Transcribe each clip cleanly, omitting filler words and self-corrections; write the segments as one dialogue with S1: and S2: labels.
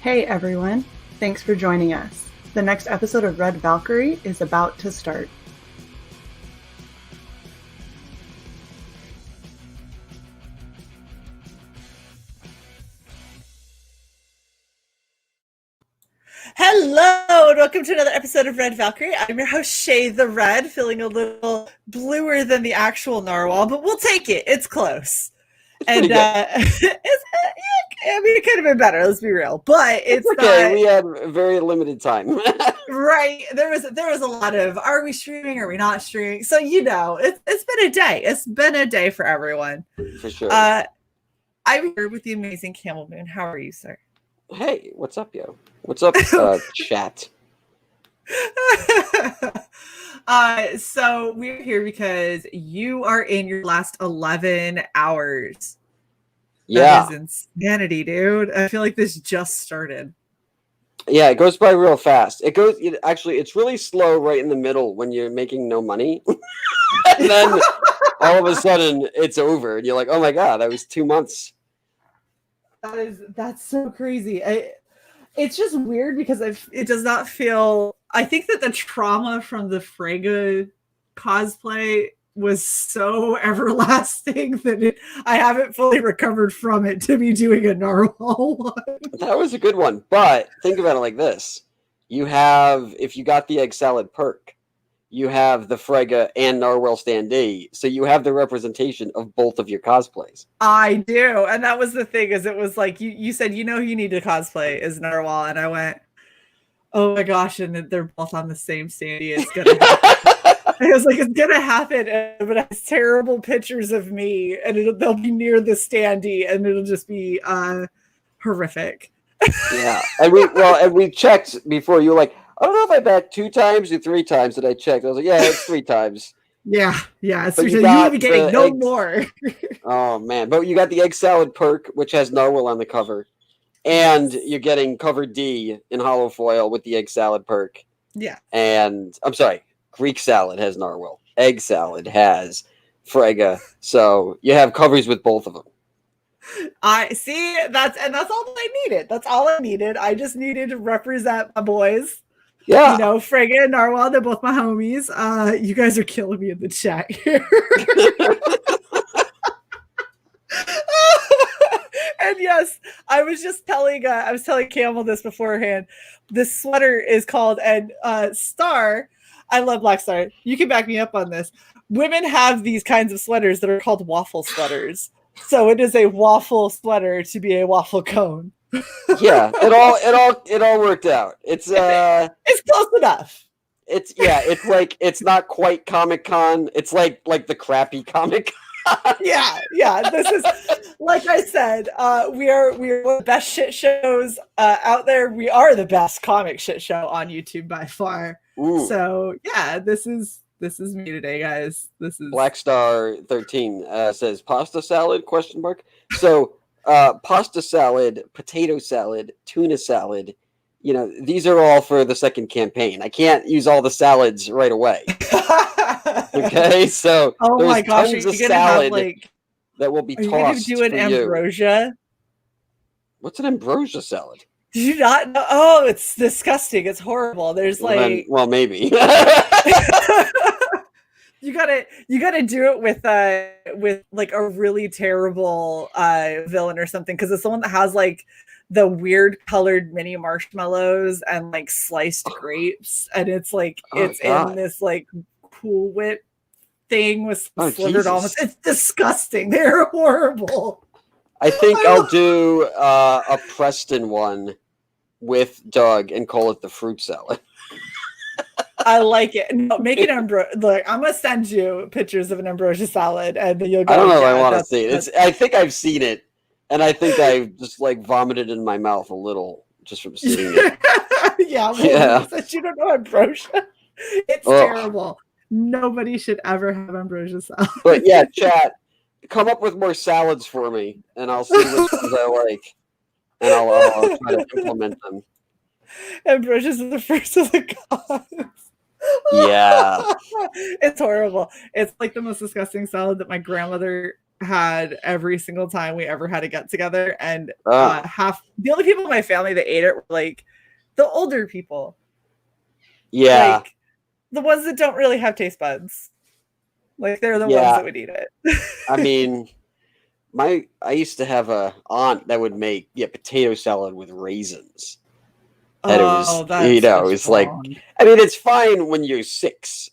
S1: Hey everyone, thanks for joining us. The next episode of Red Valkyrie is about to start.
S2: Hello, and welcome to another episode of Red Valkyrie. I'm your host, Shae the Red, feeling a little bluer than the actual narwhal, but we'll take it. It's close. And it could have been better, let's be real. But it's
S3: okay.
S2: not,
S3: We had very limited time.
S2: right. There was a lot of, are we streaming? Are we not streaming? So it's been a day. It's been a day for everyone.
S3: For sure.
S2: I'm here with the amazing Camel Moon. How are you, sir?
S3: Hey, what's up, yo? What's up, chat?
S2: So we're here because you are in your last 11 hours.
S3: Yeah.
S2: That is insanity, dude. I feel like this just started.
S3: Yeah, it goes by real fast. It's really slow right in the middle when you're making no money. And then all of a sudden it's over. And you're like, oh my God, that was 2 months.
S2: That's so crazy. It's just weird because it does not feel. I think that the trauma from the Frege cosplay was so everlasting that I haven't fully recovered from it to be doing a narwhal one.
S3: That was a good one, but think about it like this: if you got the egg salad perk, you have the Frege and narwhal standee, so you have the representation of both of your cosplays.
S2: I do, and that was the thing. Is it was like you said, you need to cosplay as narwhal, and I went, oh my gosh, and they're both on the same standee. It's gonna happen. I was like, it's gonna happen, but it has terrible pictures of me, and they'll be near the standee, and it'll just be horrific.
S3: Yeah, and we checked before. You were like, I don't know if I bet 2 times or 3 times that I checked. I was like, yeah, it's 3 times.
S2: Yeah. So
S3: you
S2: will be getting no more.
S3: Oh man, but you got the egg salad perk, which has narwhal on the cover, and you're getting cover D in hollow foil with the egg salad perk.
S2: Yeah.
S3: And I'm sorry, Greek salad has narwhal. Egg salad has Frege. So you have covers with both of them.
S2: I see. That's all I needed. That's all I needed. I just needed to represent my boys.
S3: Yeah.
S2: Frege and narwhal, they're both my homies. You guys are killing me in the chat here. And yes, I was telling Camel this beforehand. This sweater is called Star. I love Black Star. You can back me up on this. Women have these kinds of sweaters that are called waffle sweaters. So it is a waffle sweater to be a waffle cone.
S3: Yeah, it all worked out. It's
S2: close enough.
S3: It's not quite Comic-Con. It's like the crappy Comic-Con.
S2: Yeah. This is, like I said, we are one of the best shit shows out there. We are the best comic shit show on YouTube by far.
S3: Ooh.
S2: So yeah, this is me today, guys. This is
S3: Black Star 13 says pasta salad ? So pasta salad, potato salad, tuna salad. These are all for the second campaign. I can't use all the salads right away. Okay, so
S2: oh my gosh,
S3: tons
S2: are
S3: of
S2: you gonna
S3: salad
S2: have
S3: that will be
S2: are you
S3: tossed.
S2: Gonna do an ambrosia?
S3: You. What's an ambrosia salad?
S2: Did you not know? Oh, it's disgusting. It's horrible. There's maybe. You gotta do it with like a really terrible villain or something, because it's the one that has like the weird colored mini marshmallows and like sliced grapes, and it's like in this like Cool Whip thing with slivered almonds. It's disgusting. They're horrible.
S3: I think I'll do a Preston one with Doug and call it the fruit salad.
S2: I like it. No, make an ambrosia. Look, I'm gonna send you pictures of an ambrosia salad, and you'll go.
S3: I don't know. I want to see it. I think I've seen it, and I think I just like vomited in my mouth a little just from seeing it.
S2: Yeah. Since you don't know ambrosia, it's terrible. Nobody should ever have ambrosia salad.
S3: But yeah, chat, come up with more salads for me, and I'll see which ones I like, and I'll try to implement them.
S2: Ambrosia's the first of the gods.
S3: Yeah.
S2: It's horrible. It's like the most disgusting salad that my grandmother had every single time we ever had a get together, and
S3: Oh.
S2: half the only people in my family that ate it were like the older people.
S3: Yeah.
S2: Like the ones that don't really have taste buds. Like they're the ones
S3: Yeah.
S2: that would eat it.
S3: I mean, I used to have a aunt that would make potato salad with raisins. And it was,
S2: that's
S3: it's like, I mean, it's fine when you're 6,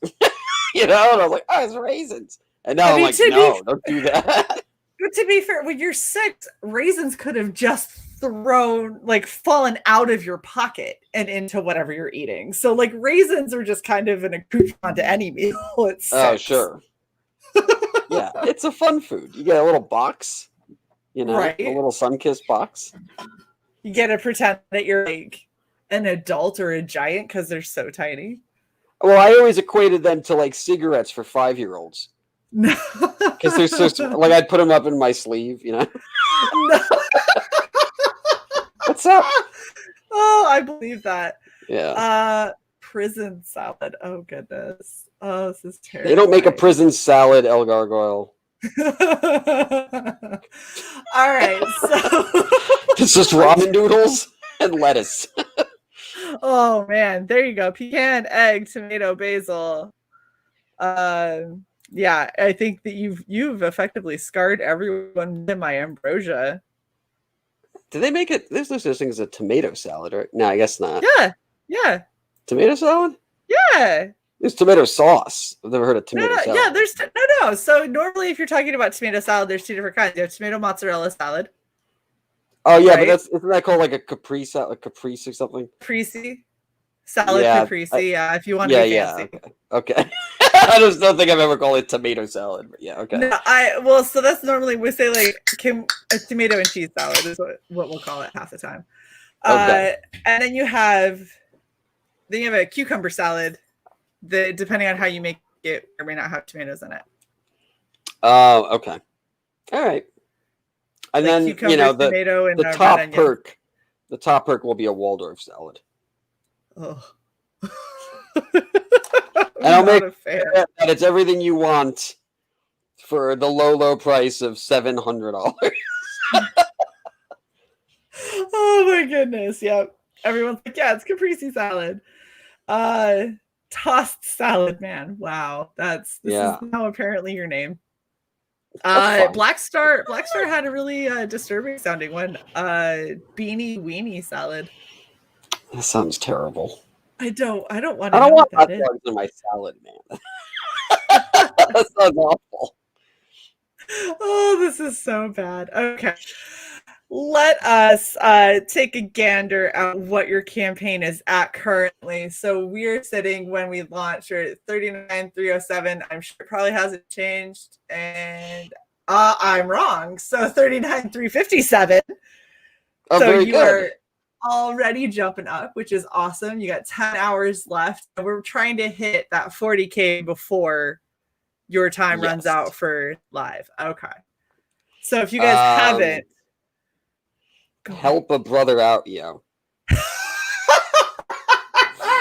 S3: and I was like, oh, it's raisins. And now I'm like, no, don't do that.
S2: But to be fair, when you're 6, raisins could have just fallen out of your pocket and into whatever you're eating. So like raisins are just kind of an accoutrement to any meal.
S3: Oh, sure. Yeah, it's a fun food. You get a little box,
S2: right?
S3: A little sun-kissed box.
S2: You get to pretend that you're like an adult or a giant because they're so tiny.
S3: Well, I always equated them to like cigarettes for 5-year-olds.
S2: No,
S3: because they're so like I'd put them up in my sleeve,
S2: No.
S3: What's up?
S2: Oh, I believe that.
S3: Yeah.
S2: Prison salad. Oh goodness. Oh, this is terrible.
S3: They don't make a prison salad, El Gargoyle.
S2: All right, so
S3: it's just ramen noodles and lettuce.
S2: Oh man, there you go. Pecan, egg, tomato, basil. Yeah, I think that you've effectively scarred everyone in my ambrosia.
S3: Do they make it? There's no such thing as a tomato salad, right? No, I guess not.
S2: Yeah.
S3: Tomato salad?
S2: Yeah.
S3: There's tomato sauce. I've never heard of tomato salad.
S2: Yeah, there's no. So normally, if you're talking about tomato salad, there's 2 different kinds. You have tomato mozzarella salad.
S3: Oh yeah, right? But isn't that called like a caprese salad, like caprese or something?
S2: Caprese salad, caprese. Yeah, if you want to be fancy.
S3: Okay. I just don't think I've ever called it tomato salad, but yeah, okay.
S2: No, so that's normally we say like a tomato and cheese salad is what we'll call it half the time. Okay. And then you have a cucumber salad that, depending on how you make it, may or may not have tomatoes in it.
S3: Oh, okay. All right. And
S2: like
S3: then
S2: tomato and
S3: the top perk. The top perk will be a Waldorf salad.
S2: Oh.
S3: And I'll make that it's everything you want for the low price of $700.
S2: Oh my goodness! Yep, everyone's like, yeah, it's caprese salad. Tossed salad, man. Wow, this is now apparently your name. Black Star had a really disturbing sounding one. Beanie weenie salad.
S3: That sounds terrible.
S2: I don't want
S3: hot dogs in my salad, man. That sounds awful.
S2: Oh, this is so bad. Okay. Let us take a gander at what your campaign is at currently. So we're sitting, when we launched, we're at 39,307. I'm sure it probably hasn't changed. And I'm wrong. So 39,357.
S3: Oh,
S2: so
S3: very
S2: you
S3: good.
S2: are already jumping up, which is awesome. You got 10 hours left. We're trying to hit that 40K before your time runs out for live. Okay. So if you guys haven't,
S3: help a brother out, yo.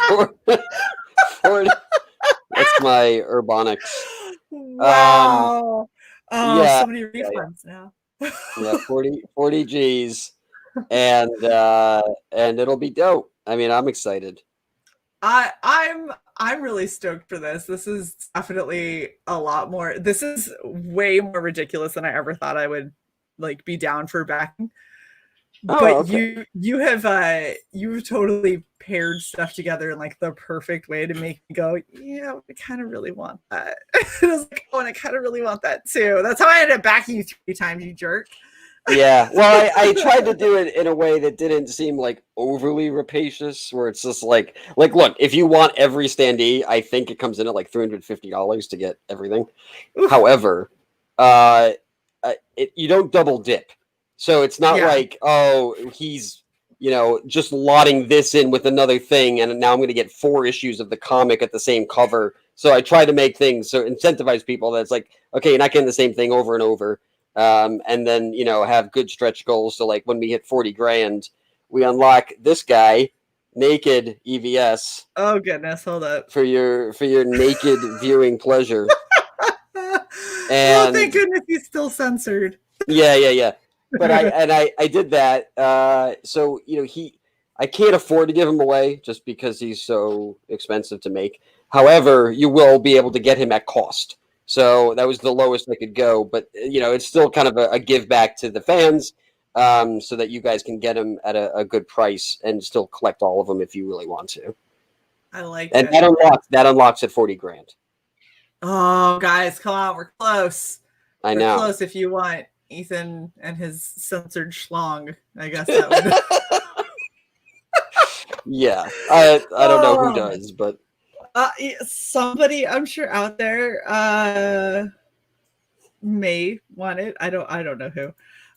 S3: 40, that's my Urbonics.
S2: Wow. So many refunds now.
S3: Yeah, 40 G's. And it'll be dope. I mean, I'm excited.
S2: I'm really stoked for this. This is definitely a lot more. This is way more ridiculous than I ever thought I would be down for backing. But okay. you've totally paired stuff together in the perfect way to make me go, yeah, I kind of really want that. I was like, oh, and I kind of really want that too. That's how I ended up backing you 3 times, you jerk.
S3: Yeah, well, I tried to do it in a way that didn't seem overly rapacious, where it's just look, if you want every standee, I think it comes in at $350 to get everything. Oof. However, you don't double dip. So it's not he's, just lotting this in with another thing, and now I'm going to get 4 issues of the comic at the same cover. So I try to make things so incentivize people that it's okay, you're not getting the same thing over and over. And then, have good stretch goals. So when we hit 40 grand, we unlock this guy, naked EVS.
S2: Oh goodness, hold up.
S3: For your naked viewing pleasure.
S2: Oh,
S3: And
S2: thank goodness he's still censored.
S3: yeah. But I did that. So I can't afford to give him away just because he's so expensive to make. However, you will be able to get him at cost. So that was the lowest I could go. But it's still kind of a give back to the fans, so that you guys can get him at a good price and still collect all of them if you really want to.
S2: I like
S3: And
S2: it.
S3: that unlocks at 40 grand.
S2: Oh, guys, come on, we're close.
S3: I
S2: We're
S3: know.
S2: close if you want Ethan and his censored schlong. I guess that would.
S3: Yeah, I don't know who does, but
S2: somebody I'm sure out there may want it. I don't know who.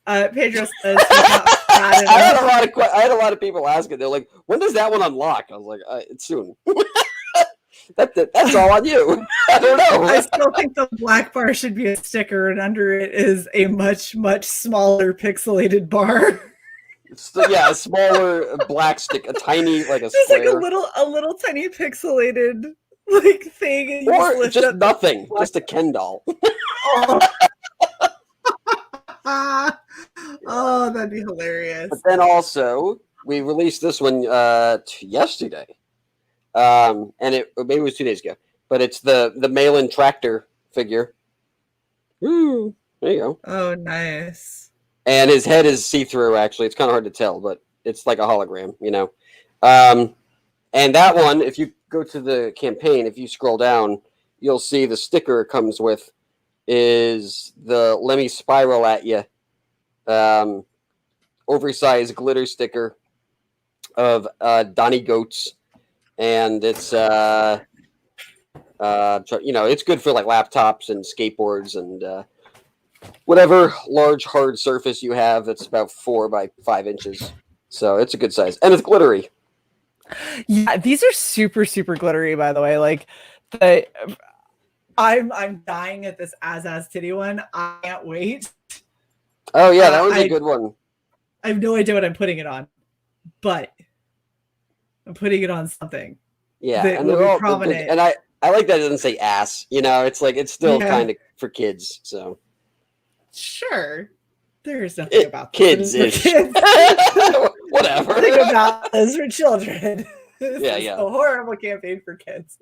S2: Pedro says he's not fat enough.
S3: I had a lot of people asking. They're like, "When does that one unlock?" I was like, "It's soon." That's all on you. I don't know.
S2: I still think the black bar should be a sticker, and under it is a much smaller pixelated bar.
S3: A smaller black stick, a tiny like a
S2: Just
S3: square.
S2: like a little tiny pixelated like thing, and you
S3: or
S2: lift
S3: just
S2: up
S3: nothing, just a Ken doll.
S2: Oh, that'd be hilarious.
S3: But then also we released this one yesterday, and maybe it was 2 days ago. But it's the Malin tractor figure. Woo! There you go.
S2: Oh, nice.
S3: And his head is see-through. Actually, it's kind of hard to tell, but it's like a hologram, And that one, if you go to the campaign, if you scroll down, you'll see the sticker it comes with is the "Let me spiral at you," oversized glitter sticker of Donnie Goats, and it's it's good for like laptops and skateboards and whatever large hard surface you have that's about 4 by 5 inches. So it's a good size, and it's glittery.
S2: Yeah, these are super glittery, by the way. Like I'm dying at this Azaz Titty one. I can't wait.
S3: Oh yeah, that was a good one.
S2: I have no idea what I'm putting it on, but I'm putting it on something.
S3: Yeah,
S2: that
S3: and
S2: will
S3: they're
S2: be
S3: all
S2: prominent.
S3: and I like that it doesn't say ass. It's like it's still kind of for kids. So
S2: sure, there's nothing about
S3: kids.
S2: Kids.
S3: Whatever.
S2: Nothing about this for children. This is
S3: yeah.
S2: a horrible campaign for kids.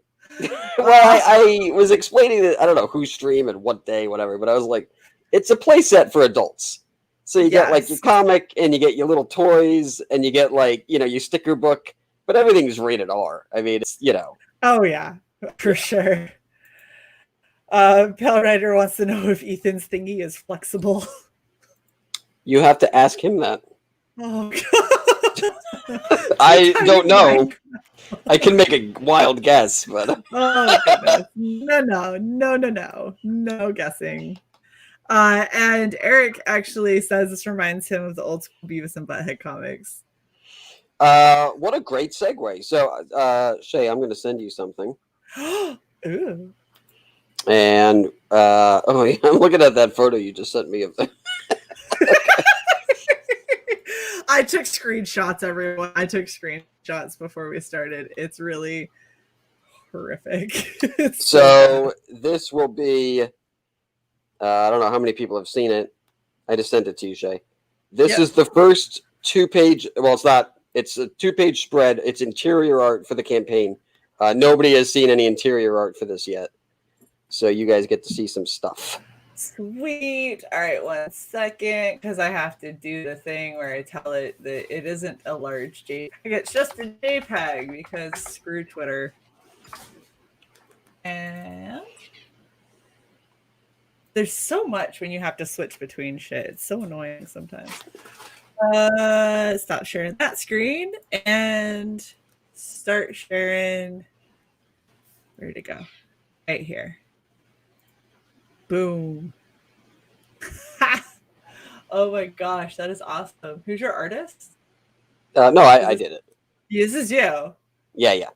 S3: Well, I was explaining that I don't know whose stream and what day, whatever, but I was like, it's a playset for adults. So you get like your comic and you get your little toys and you get like, your sticker book, but everything's rated R. I mean, it's,
S2: Oh yeah, for sure. Pale Rider wants to know if Ethan's thingy is flexible.
S3: You have to ask him that.
S2: Oh god.
S3: I don't know. I can make a wild guess, but
S2: oh goodness. No guessing. And Eric actually says this reminds him of the old school Beavis and Butthead comics.
S3: What a great segue. So, Shae, I'm going to send you something.
S2: Ooh.
S3: And I'm looking at that photo you just sent me of that.
S2: I took screenshots, everyone. I took screenshots before we started. It's really horrific.
S3: So this will be, I don't know how many people have seen it. I just sent it to you, Shae. This is the first 2-page, well, it's not, it's a 2-page spread. It's interior art for the campaign. Nobody has seen any interior art for this yet. So you guys get to see some stuff.
S2: Sweet. All right, 1 second, because I have to do the thing where I tell it that it isn't a large JPEG. It's just a JPEG because screw Twitter. And there's so much when you have to switch between shit. It's so annoying sometimes. Stop sharing that screen and start sharing. Where'd it go? Right here. Boom. Oh my gosh, that is awesome. Who's your artist?
S3: No, I did it.
S2: This is you.
S3: Yeah.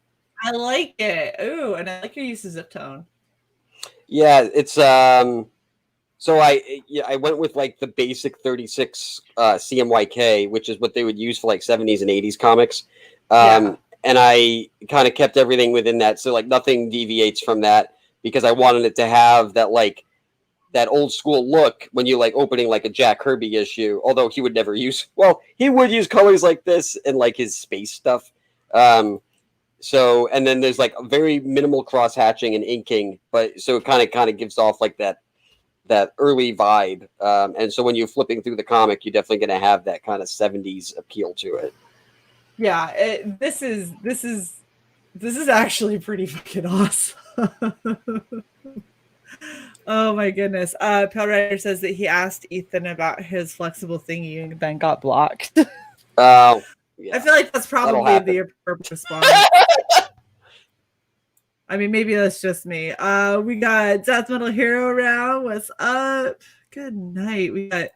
S2: I like it. Ooh, and I like your use of zip tone.
S3: Yeah, it's so I went with like the basic 36 CMYK, which is what they would use for like 70s and 80s comics. And I kind of kept everything within that, so like nothing deviates from that because I wanted it to have that like that old school look when you like opening like a Jack Kirby issue, although he would never use, well, he would use colors like this and like his space stuff. So, and then there's like a very minimal cross hatching and inking, but so it kind of gives off like that early vibe. And so when you're flipping through the comic, you're definitely going to have that kind of 70s appeal to it.
S2: Yeah, this is actually pretty fucking awesome. Oh my goodness. Pale Rider says that he asked Ethan about his flexible thingy and then got blocked.
S3: Yeah.
S2: I feel like that's probably the appropriate response. I mean, maybe that's just me. We got Death Metal Hero around. What's up? Good night. We got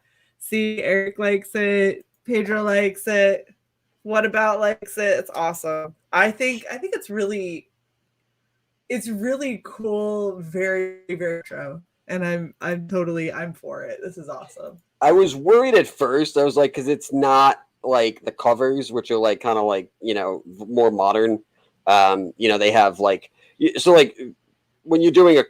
S2: Eric likes it. Pedro likes it. What about likes it? It's awesome. I think it's really cool, very, very true. And I'm for it. This is awesome.
S3: I was worried at first. I was like, because it's not like the covers, which are like kind of like, you know, more modern. You know, they have like, so like when you're doing a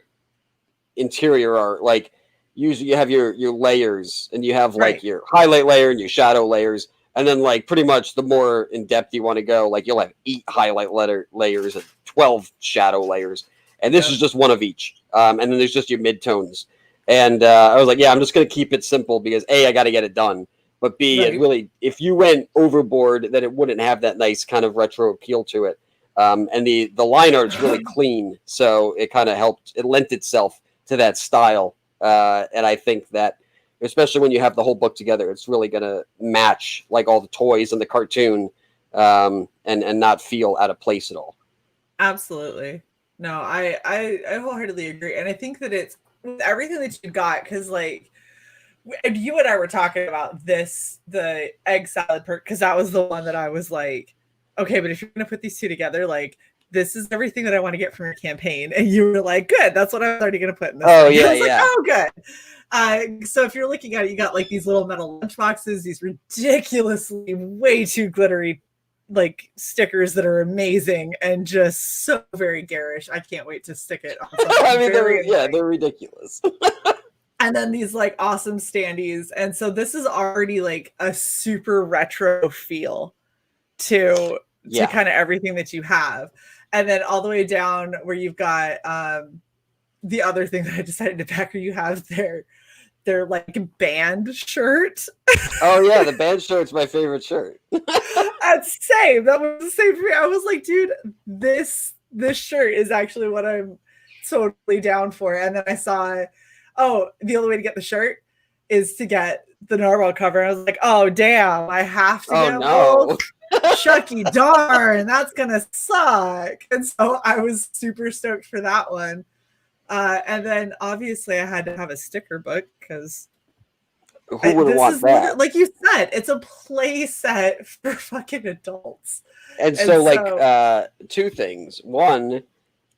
S3: interior art, like usually you have your layers, and you have like your highlight layer and your shadow layers. And then, like, pretty much the more in depth you want to go, like, you'll have 8 highlight layers and 12 shadow layers. And this is just one of each. And then there's just your midtones. And I was like, yeah, I'm just going to keep it simple because A, I got to get it done. But B, it really, if you went overboard, then it wouldn't have that nice kind of retro appeal to it. And the line art's really clean. So it kind of helped, it lent itself to that style. And I think that, especially when you have the whole book together, it's really going to match like all the toys and the cartoon, and not feel out of place at all.
S2: Absolutely. No, I wholeheartedly agree. And I think that it's with everything that you got, because like you and I were talking about the egg salad perk, because that was the one that I was like, okay, but if you're going to put these two together, like this is everything that I want to get from your campaign. And you were like, good, that's what I was already going to put in this.
S3: Oh,
S2: thing.
S3: yeah,
S2: like,
S3: yeah.
S2: Oh, good. So if you're looking at it, you got like these little metal lunch boxes, these ridiculously way too glittery like stickers that are amazing and just so very garish. I can't wait to stick it on something.
S3: I mean, they're ridiculous.
S2: And then these like awesome standees. And so this is already like a super retro feel to kind of everything that you have. And then all the way down where you've got the other thing that I decided to pack, where you have their like band shirt.
S3: Oh yeah, the band shirt's my favorite shirt.
S2: That's same. That was the same for me. I was like, dude, this shirt is actually what I'm totally down for. And then I saw, oh, the only way to get the shirt is to get the Narwhal cover. I was like, oh damn, I have to get both. Chucky darn, that's gonna suck. And so I was super stoked for that one. And then obviously I had to have a sticker book because
S3: who would want that?
S2: Like you said, it's a play set for fucking adults.
S3: And so like two things. One,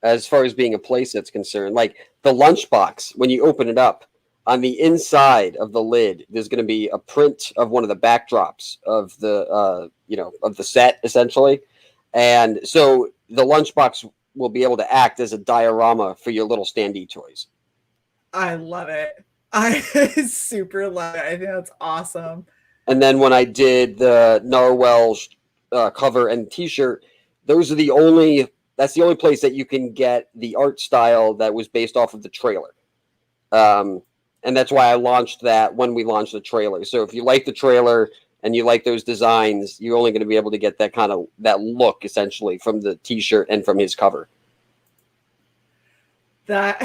S3: as far as being a play set's concerned, like the lunchbox, when you open it up, on the inside of the lid, there's going to be a print of one of the backdrops of the of the set, essentially. And so the lunchbox will be able to act as a diorama for your little standee toys.
S2: I love it. I super love it. I think that's awesome.
S3: And then when I did the Narwhal cover and T-shirt, that's the only place that you can get the art style that was based off of the trailer. And that's why I launched that when we launched the trailer. So if you like the trailer and you like those designs, you're only going to be able to get that kind of that look essentially from the T-shirt and from his cover.
S2: That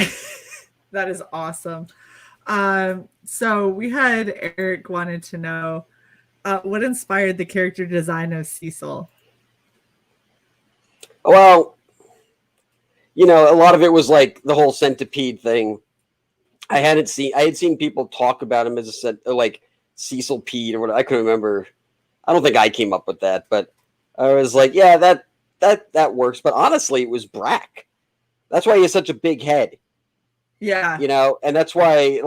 S2: is awesome. So we had Eric wanted to know what inspired the character design of Cecil.
S3: Well, a lot of it was like the whole centipede thing. I had seen people talk about him as like Cecil Pede or whatever. I couldn't remember. I don't think I came up with that, but I was like, yeah, that works. But honestly, it was Brack. That's why he has such a big head.
S2: Yeah.
S3: And that's why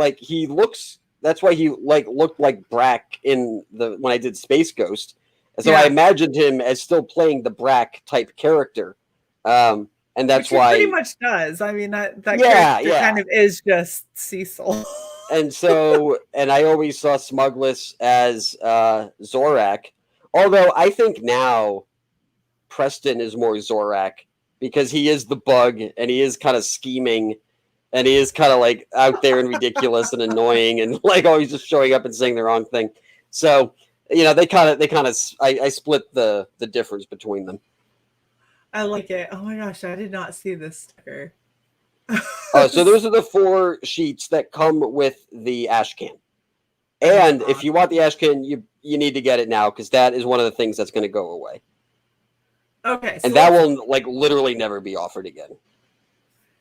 S3: that's why he looked like Brack when I did Space Ghost. And so I imagined him as still playing the Brack type character. And that's why
S2: he pretty much does. I mean, that character kind of is just Cecil.
S3: And so, and I always saw Smugless as Zorak. Although I think now Preston is more Zorak because he is the bug and he is kind of scheming and he is kind of like out there and ridiculous and annoying and like always just showing up and saying the wrong thing. So, I split the difference between them.
S2: I like it. Oh my gosh, I did not see this sticker.
S3: So those are the 4 sheets that come with the ash can. And if you want the ash can, you need to get it now because that is one of the things that's going to go away.
S2: Okay.
S3: And that will like literally never be offered again.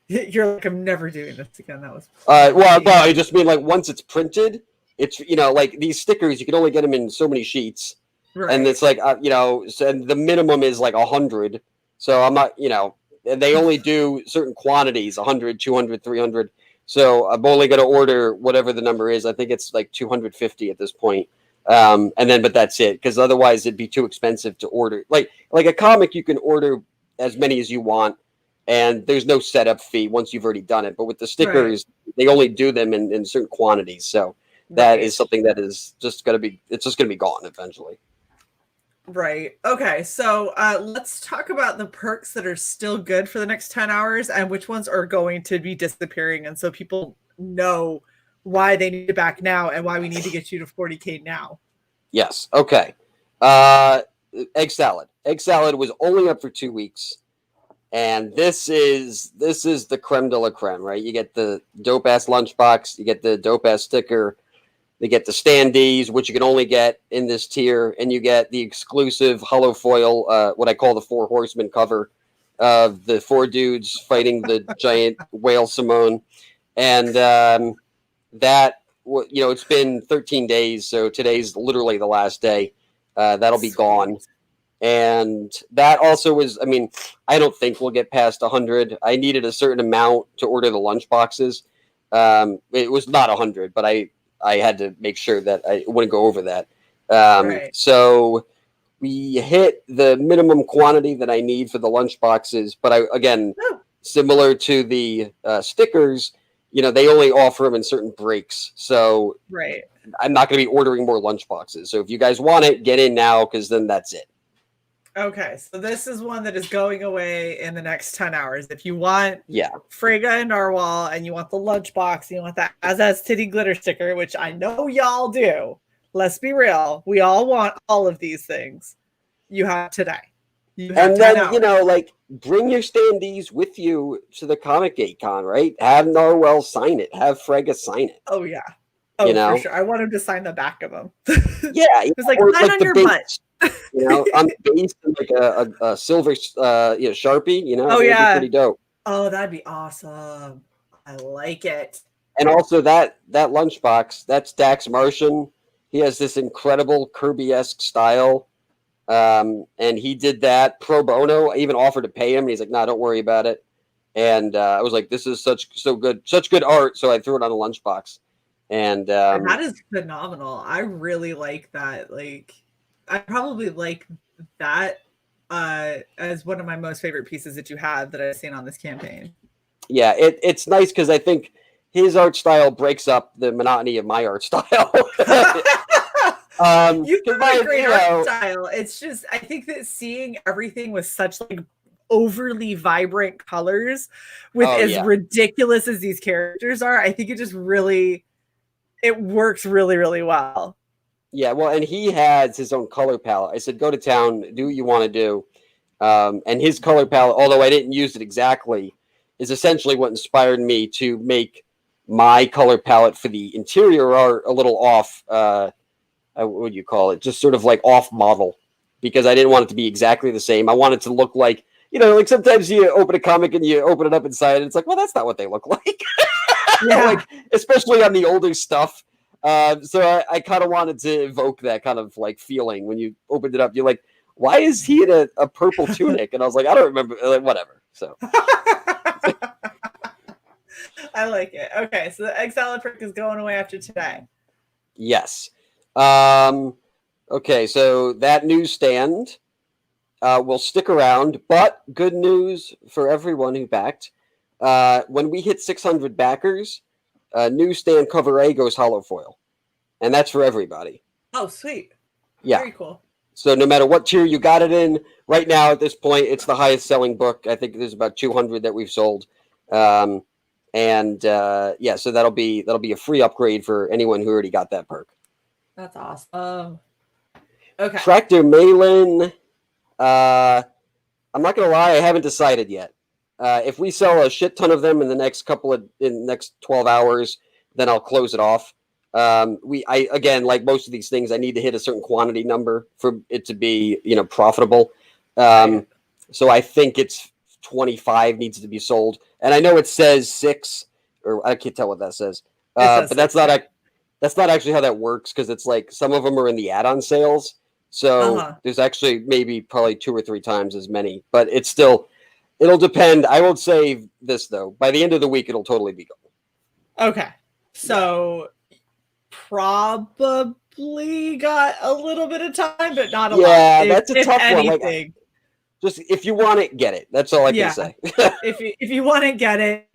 S2: You're like, I'm never doing this again. That was
S3: well, I just mean like once it's printed, it's like these stickers, you can only get them in so many sheets. Right. And it's like so, and the minimum is like 100. So I'm not, and they only do certain quantities, 100, 200, 300. So I'm only going to order whatever the number is. I think it's like 250 at this point. But that's it. Because otherwise it'd be too expensive to order. Like a comic, you can order as many as you want. And there's no setup fee once you've already done it. But with the stickers, they only do them in certain quantities. So that is something that is just going to be gone eventually.
S2: Right. Okay. So let's talk about the perks that are still good for the next 10 hours and which ones are going to be disappearing. And so people know why they need to back now and why we need to get you to 40K now.
S3: Yes. Okay. Egg salad. Egg salad was only up for 2 weeks. And this is the creme de la creme, right? You get the dope ass lunchbox, you get the dope ass sticker. They get the standees, which you can only get in this tier, and you get the exclusive hollow foil, what I call the 4 Horsemen cover of the 4 dudes fighting the giant whale Simone. And it's been 13 days, so today's literally the last day. That'll be gone. And that also was, I don't think we'll get past 100. I needed a certain amount to order the lunch boxes. It was not 100, but I had to make sure that I wouldn't go over that. So we hit the minimum quantity that I need for the lunch boxes. But similar to the stickers, they only offer them in certain breaks. So I'm not going to be ordering more lunch boxes. So if you guys want it, get in now because then that's it.
S2: Okay, so this is one that is going away in the next 10 hours. If you want Frigga and Narwhal and you want the lunchbox, you want that Azaz Titty glitter sticker, which I know y'all do. Let's be real. We all want all of these things. You have today.
S3: And then, bring your standees with you to the Comic Gate Con, right? Have Narwhal sign it. Have Frigga sign it.
S2: Oh, yeah. Oh, for sure. I want him to sign the back of them.
S3: Yeah.
S2: It's like, sign on your butt.
S3: On the base, like a silver, Sharpie.
S2: Oh yeah,
S3: pretty dope.
S2: Oh, that'd be awesome. I like it.
S3: And also that lunchbox, that's Dax Martian. He has this incredible Kirby-esque style, and he did that pro bono. I even offered to pay him, and he's like, "Nah, don't worry about it." And I was like, "This is such good art," so I threw it on a lunchbox. And
S2: that is phenomenal. I really like that. Like, I probably like that as one of my most favorite pieces that you have that I've seen on this campaign.
S3: Yeah, it's nice because I think his art style breaks up the monotony of my art style.
S2: You've got a great art style. It's just, I think that seeing everything with such like overly vibrant colors with ridiculous as these characters are, I think it just really, it works really, really well.
S3: Yeah, well, and he has his own color palette. I said, go to town, do what you want to do. And his color palette, although I didn't use it exactly, is essentially what inspired me to make my color palette for the interior art a little off, what would you call it? Just sort of like off model, because I didn't want it to be exactly the same. I wanted to look like, like sometimes you open a comic and you open it up inside and it's like, well, that's not what they look like. Like, especially on the older stuff. So I kind of wanted to evoke that kind of like feeling when you opened it up. You're like, why is he in a purple tunic? And I was like, I don't remember. Like, whatever. So
S2: I like it. Okay, so the egg salad trick is going away after today.
S3: Yes. Okay, so that newsstand will stick around, but good news for everyone who backed. When we hit 600 backers, newsstand cover A goes hollow foil, and that's for everybody.
S2: Oh, sweet.
S3: Yeah.
S2: Very cool.
S3: So no matter what tier you got it in, right now at this point, it's the highest selling book. I think there's about 200 that we've sold. So that'll be a free upgrade for anyone who already got that perk.
S2: That's awesome. Okay.
S3: Tractor Malin. I'm not gonna lie, I haven't decided yet. If we sell a shit ton of them in the next 12 hours, then I'll close it off. Again, like most of these things, I need to hit a certain quantity number for it to be, profitable. So I think it's 25 needs to be sold, and I know it says 6, or I can't tell what that says. But that's not actually how that works, because it's like some of them are in the add-on sales. So there's actually probably 2 or 3 times as many, but it'll depend. I will say this though, by the end of the week, it'll totally be gone.
S2: Okay. So probably got a little bit of time, but not a lot.
S3: Yeah, that's a tough one. Like, just if you want it, get it. That's all I can say.
S2: if you want to get it,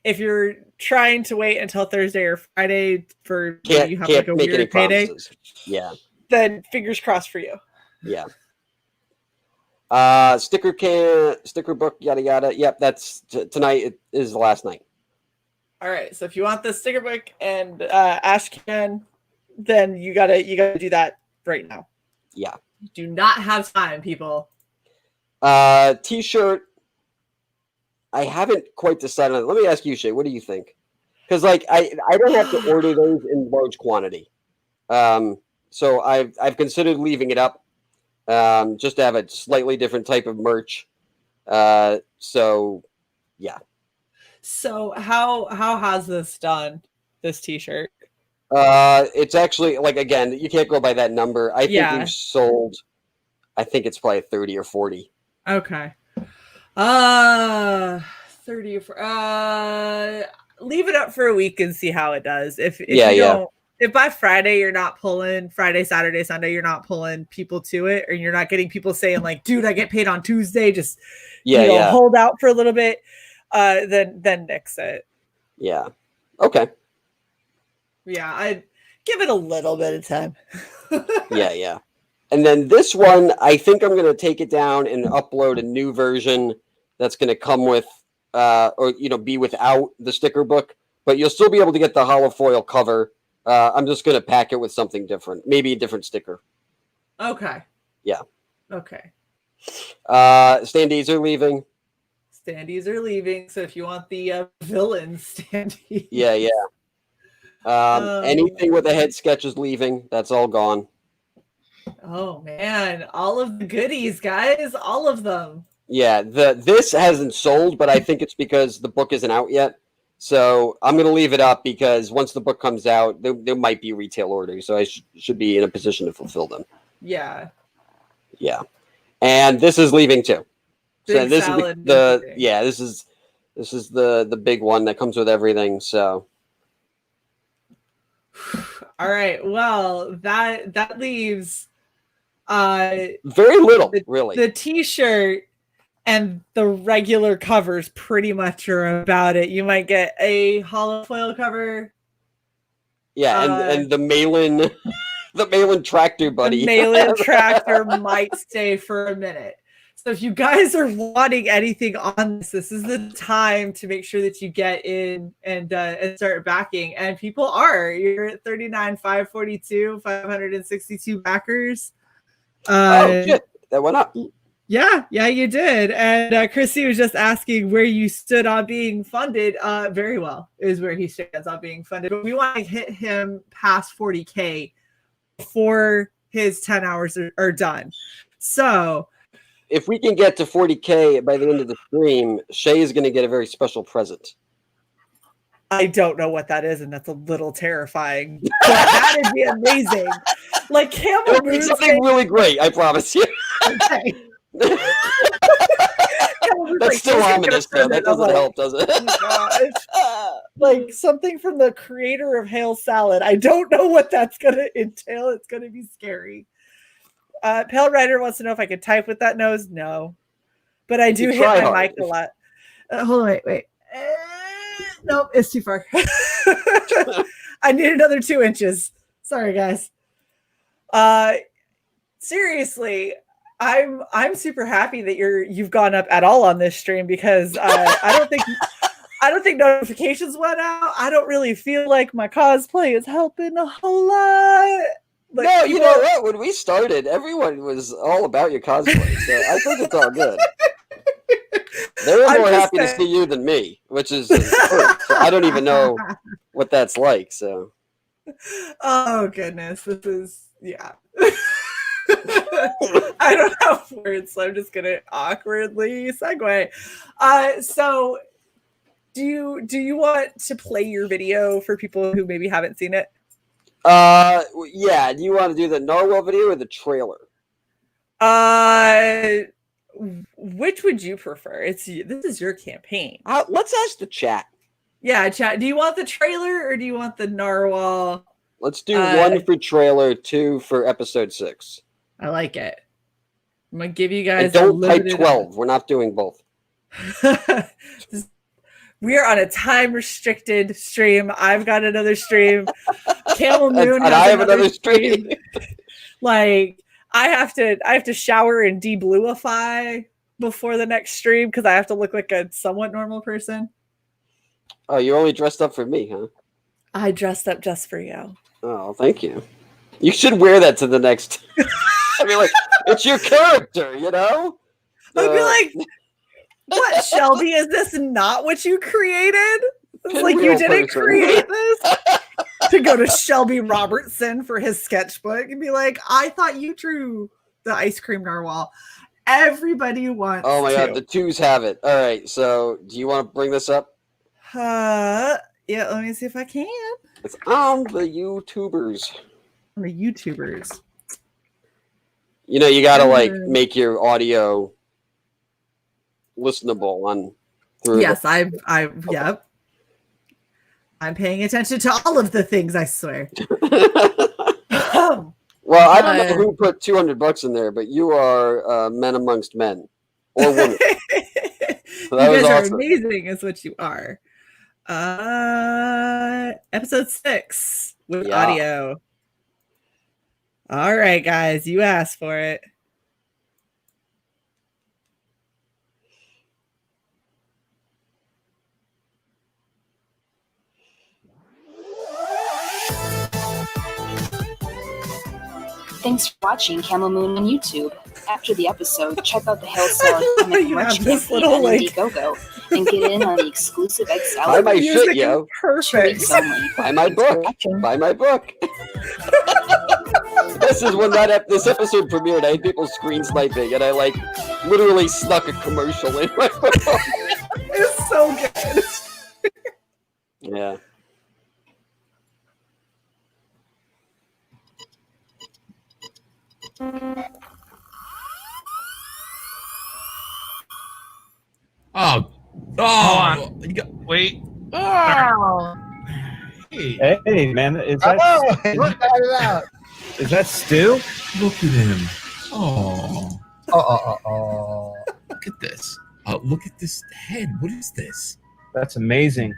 S2: if you're trying to wait until Thursday or Friday for you have like a weird payday, then fingers crossed for you.
S3: Yeah. Sticker book, yada yada. Yep, that's tonight. It is the last night.
S2: All right. So if you want the sticker book and Ash can, then you gotta do that right now.
S3: Yeah.
S2: You do not have time, people.
S3: T-shirt. I haven't quite decided on it. Let me ask you, Shae, what do you think? Because like I don't have to order those in large quantity. So I've considered leaving it up, just to have a slightly different type of merch. So yeah.
S2: So how has this done? This T-shirt?
S3: It's actually, like, again, you can't go by that number. I think we've sold. I think it's probably 30 or 40.
S2: Okay. 30 or 40. Leave it up for a week and see how it does. If by Friday you're not pulling Friday, Saturday, Sunday, you're not pulling people to it, or you're not getting people saying like, "Dude, I get paid on Tuesday." Just hold out for a little bit. Then nix it.
S3: Yeah. Okay.
S2: Yeah, I'd give it a little bit of time.
S3: Yeah. And then this one, I think I'm going to take it down and upload a new version that's going to come with, be without the sticker book, but you'll still be able to get the hollow foil cover. I'm just going to pack it with something different, maybe a different sticker.
S2: Okay.
S3: Yeah.
S2: Okay.
S3: Standees are leaving.
S2: So if you want the villain standee.
S3: Yeah. Anything with a head sketch is leaving. That's all gone.
S2: Oh man, all of the goodies, guys, all of them.
S3: Yeah, this hasn't sold, but I think it's because the book isn't out yet. So I'm going to leave it up because once the book comes out, there might be retail orders. So I should be in a position to fulfill them.
S2: Yeah.
S3: Yeah. And this is leaving too. So this is this is the big one that comes with everything. So
S2: all right. Well, that leaves
S3: very little, really.
S2: The T-shirt and the regular covers pretty much are about it. You might get a hollow foil cover.
S3: Yeah, and the Malin the Malin tractor buddy.
S2: The Malin tractor might stay for a minute. So if you guys are wanting anything on this is the time to make sure that you get in and start backing. And people are. You're at 39,542, 562 backers.
S3: Oh shit, that went up.
S2: Yeah, you did. And Chrissy was just asking where you stood on being funded. Very well is where he stands on being funded. But we want to hit him past 40K before his 10 hours are done. So
S3: if we can get to 40K by the end of the stream, Shae is going to get a very special present.
S2: I don't know what that is, and that's a little terrifying. But that'd be amazing. Like Camel Moon,
S3: something really great, I promise you.
S2: Okay.
S3: That's still ominous, though. That doesn't help, does it?
S2: Like something from the creator of Hail Salad. I don't know what that's going to entail. It's going to be scary. Pale Rider wants to know if I could type with that nose. No. But I do hit my mic a lot. Hold on, wait. Nope, it's too far. I need another 2 inches. Sorry, guys. Seriously, I'm super happy that you've gone up at all on this stream because I don't think notifications went out. I don't really feel like my cosplay is helping a whole lot. Like,
S3: no, you know what? When we started, everyone was all about your cosplay, so I think it's all good. They were more happy to see you than me, which is so I don't even know what that's like. So,
S2: oh goodness, this is I don't have words, so I'm just gonna awkwardly segue. So, do you want to play your video for people who maybe haven't seen it?
S3: Yeah. Do you want to do the Narwhal video or the trailer?
S2: Which would you prefer? This is your campaign.
S3: Let's ask the chat.
S2: Yeah, chat. Do you want the trailer or do you want the Narwhal?
S3: Let's do 1 for trailer, 2 for episode 6.
S2: I like it. I'm gonna give you guys.
S3: And don't type 12. We're not doing both.
S2: We are on a time restricted stream. I've got another stream. Camel Moon
S3: and I have another stream.
S2: Like I have to shower and de-bluify before the next stream because I have to look like a somewhat normal person.
S3: Oh, you're only dressed up for me, huh?
S2: I dressed up just for you.
S3: Oh, thank you. You should wear that to the next. I mean, like, it's your character, you know?
S2: I'd be like, what, Shelby? Is this not what you created? It's like you didn't create this? To go to Shelby Robertson for his sketchbook and be like, I thought you drew the ice cream narwhal. Everybody wants
S3: Oh my god, the twos have it. All right, so do you want to bring this up?
S2: Yeah, let me see if I can.
S3: It's on the YouTubers.
S2: On the YouTubers.
S3: You know, you gotta like make your audio listenable on through.
S2: Yes, yep. I'm paying attention to all of the things, I swear.
S3: Well, I don't know who put $200 in there, but you are men amongst men or women.
S2: So that you guys are amazing, is what you are. Episode 6 with audio. All right, guys, you asked for it.
S4: Thanks for watching Camel Moon on YouTube. After the episode, check out the Hail Salad comic merch campaign on Indiegogo and get in on the exclusive egg salad.
S3: Buy my shit, yo.
S2: Perfect.
S3: Buy my book. Buy my book. This is when this episode premiered. I had people screen sniping, and I like literally snuck a commercial in my phone.
S2: It's so good.
S3: Yeah.
S5: You got, wait.
S6: Oh.
S7: Hey, man, is that Stu?
S5: Look at him. Oh. Look at this. Look at this head. What is this?
S7: That's amazing.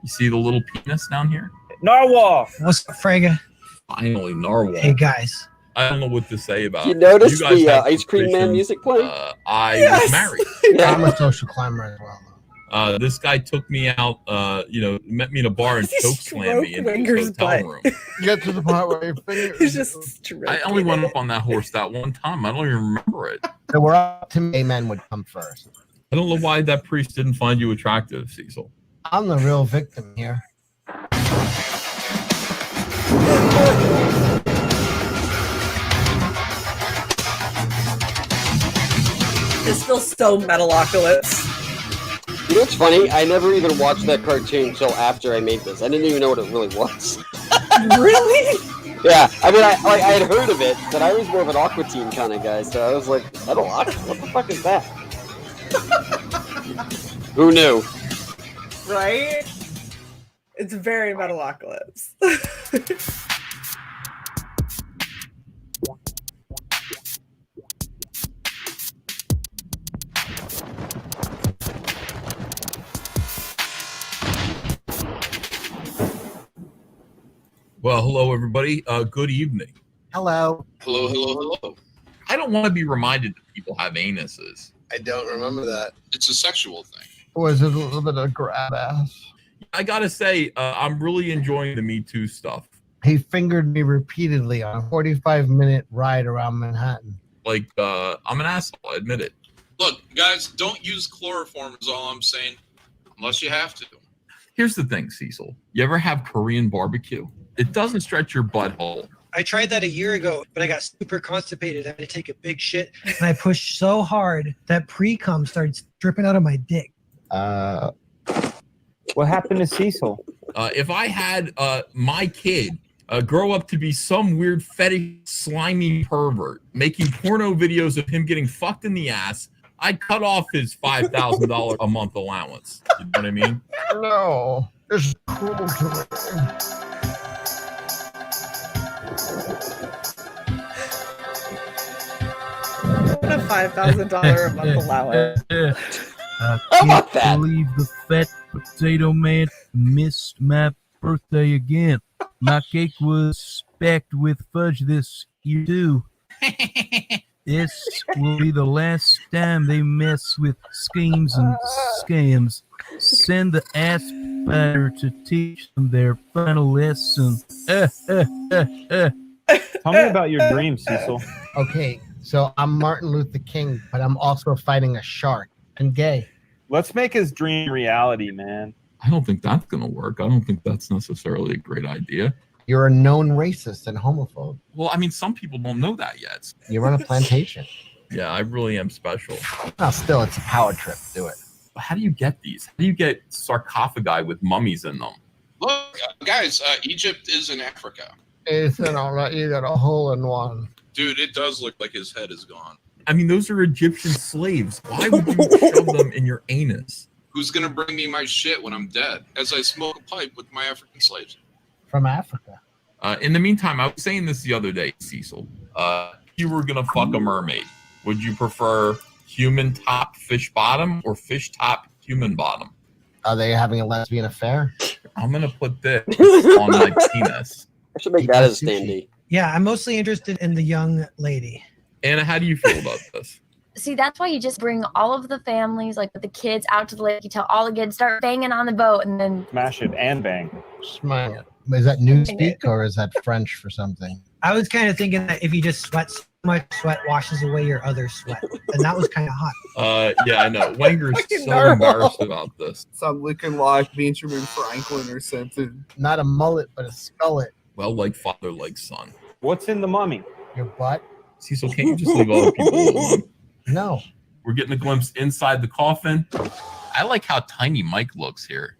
S5: You see the little penis down here?
S7: Narwhal.
S6: What's up, Frega?
S5: Finally, Narwhal.
S6: Hey, guys.
S5: I don't know what to say about
S3: it. You noticed
S5: you
S3: the Ice Cream Man music playing?
S5: I was married.
S6: Yeah. I'm a social climber as well.
S5: This guy took me out, met me in a bar and choke slammed me in his hotel room.
S6: Get to the part where your finger.
S2: He's just
S5: I only went up on that horse that one time. I don't even remember it.
S6: So we're up to me. Men would come first.
S5: I don't know why that priest didn't find you attractive, Cecil.
S6: I'm the real victim here.
S2: This feels so Metalocalypse.
S3: You know what's funny? I never even watched that cartoon until after I made this. I didn't even know what it really was.
S2: Really?
S3: Yeah, I mean, I had heard of it, but I was more of an Aqua Teen kind of guy, so I was like, Metalocalypse? What the fuck is that? Who knew?
S2: Right? It's very Metalocalypse.
S5: Well, hello, everybody. Good evening.
S6: Hello.
S8: Hello.
S5: I don't want to be reminded that people have anuses.
S9: I don't remember that.
S8: It's a sexual thing.
S6: Was it a little bit of grab ass?
S5: I gotta say, I'm really enjoying the Me Too stuff.
S6: He fingered me repeatedly on a 45-minute ride around Manhattan.
S5: Like, I'm an asshole, I admit it.
S8: Look, guys, don't use chloroform is all I'm saying, unless you have to.
S5: Here's the thing, Cecil. You ever have Korean barbecue? It doesn't stretch your butthole.
S10: I tried that a year ago, but I got super constipated. I had to take a big shit. And I pushed so hard that pre-cum started dripping out of my dick.
S7: What happened to Cecil?
S5: If I had my kid grow up to be some weird fetish slimy pervert making porno videos of him getting fucked in the ass, I'd cut off his $5,000 a month allowance. You know what I mean?
S6: No, this is cruel to me.
S2: What a $5,000 a month allowance.
S3: How about that?
S11: I can't believe the fat potato man missed my birthday again. My cake was specked with fudge this year too. This will be the last time they mess with schemes and scams. Send the ass spider to teach them their final lesson.
S7: Tell me about your dream, Cecil.
S6: Okay, so I'm Martin Luther King, but I'm also fighting a shark and gay.
S7: Let's make his dream reality, man.
S5: I don't think that's going to work. I don't think that's necessarily a great idea.
S6: You're a known racist and homophobe.
S5: Well, I mean, some people don't know that yet.
S6: You run a plantation.
S5: Yeah, I really am special.
S6: Well, still, it's a power trip. Do it.
S5: How do you get these? How do you get sarcophagi with mummies in them?
S8: Look, guys, Egypt is in Africa.
S6: Ethan, all right, you got a hole in one.
S8: Dude, it does look like his head is gone.
S5: I mean, those are Egyptian slaves. Why would you shove them in your anus?
S8: Who's going to bring me my shit when I'm dead as I smoke a pipe with my African slaves?
S6: From Africa.
S5: In the meantime, I was saying this the other day, Cecil. If you were going to fuck a mermaid, would you prefer human top, fish bottom, or fish top, human bottom?
S6: Are they having a lesbian affair?
S5: I'm going to put this on my penis.
S3: I should make that as a standee.
S10: Yeah, I'm mostly interested in the young lady.
S5: Anna, how do you feel about this?
S12: See, that's why you just bring all of the families, like with the kids, out to the lake. You tell all the kids, start banging on the boat, and then
S7: Smash it and bang.
S6: Smash it. Is that newspeak or is that French for something?
S10: I was kind of thinking that if you just sweat so much, sweat washes away your other sweat. And that was kind of hot.
S5: Yeah, I know. Wenger's so embarrassed about this.
S9: Some looking like Benjamin Franklin or something.
S6: Not a mullet, but a skullet.
S5: Well, like father, like son.
S7: What's in the mummy?
S6: Your butt?
S5: Cecil, can't you just leave other people alone?
S6: No.
S5: We're getting a glimpse inside the coffin. I like how tiny Mike looks here.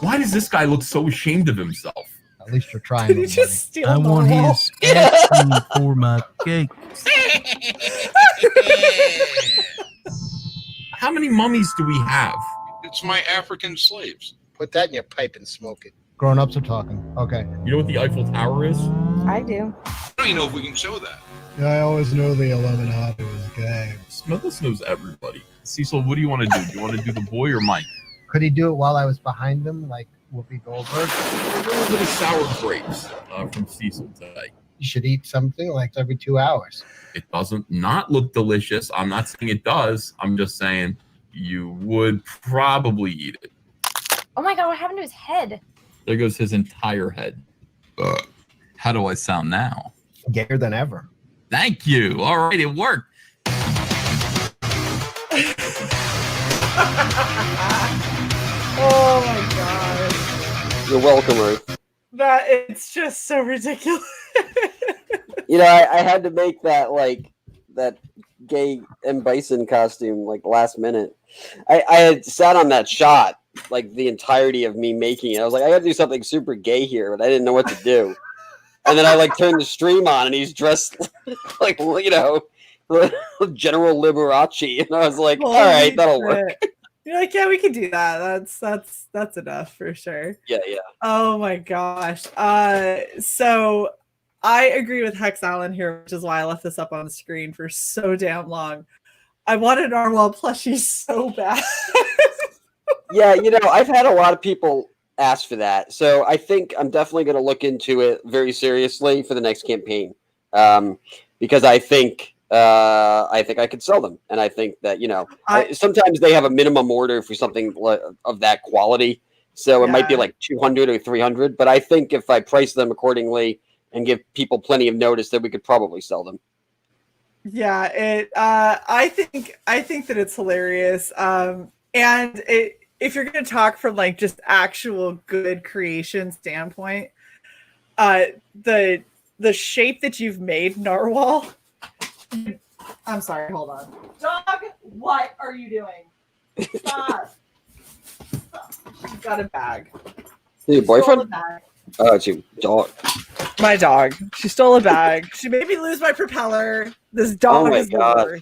S5: Why does this guy look so ashamed of himself?
S6: At least you're trying.
S2: Did you just steal
S11: I
S2: the
S11: want
S2: wall?
S11: his ass cream for my cake.
S5: How many mummies do we have?
S8: It's my African slaves.
S9: Put that in your pipe and smoke it.
S6: Grown-ups are talking. Okay.
S5: You know what the Eiffel Tower is?
S2: I do.
S8: I don't even know if we can show that.
S13: Yeah, I always know the Illuminati was gay.
S5: Smithers knows everybody. Cecil, what do you want to do? Do you want to do the boy or Mike?
S6: Could he do it while I was behind him, like Whoopi Goldberg?
S5: A little bit of sour grapes from Cecil today.
S6: You should eat something like every 2 hours.
S5: It doesn't not look delicious. I'm not saying it does. I'm just saying you would probably eat it.
S12: oh my god, what happened to his head?
S5: There goes his entire head. How do I sound now?
S6: Gayer than ever.
S5: Thank you. All right, it worked.
S2: Oh my god.
S3: You're welcome, Ruth.
S2: That it's just so ridiculous.
S3: You know, I had to make that that gay M. Bison costume last minute. I had sat on that shot the entirety of me making it. I was like, I got to do something super gay here, but I didn't know what to do. And then I turned the stream on, and he's dressed General Liberace, and I was like, all right, that'll work.
S2: You're like, yeah, we can do that. That's enough for sure.
S3: Yeah.
S2: Oh my gosh. So I agree with Hex Allen here, which is why I left this up on the screen for so damn long. I wanted Narwhal plushie so bad.
S3: Yeah, I've had a lot of people ask for that. So I think I'm definitely going to look into it very seriously for the next campaign, because I think I could sell them, and I think that sometimes they have a minimum order for something of that quality, so it might be like 200 or 300. But I think if I price them accordingly and give people plenty of notice, that we could probably sell them.
S2: Yeah, I think that it's hilarious. If you're going to talk from like just actual good creation standpoint, the shape that you've made, Narwhal. I'm sorry, hold on. Dog, what are you doing? Stop. She's got a bag.
S3: Your boyfriend? Oh, it's your dog.
S2: My dog. She stole a bag. She made me lose my propeller. This dog is the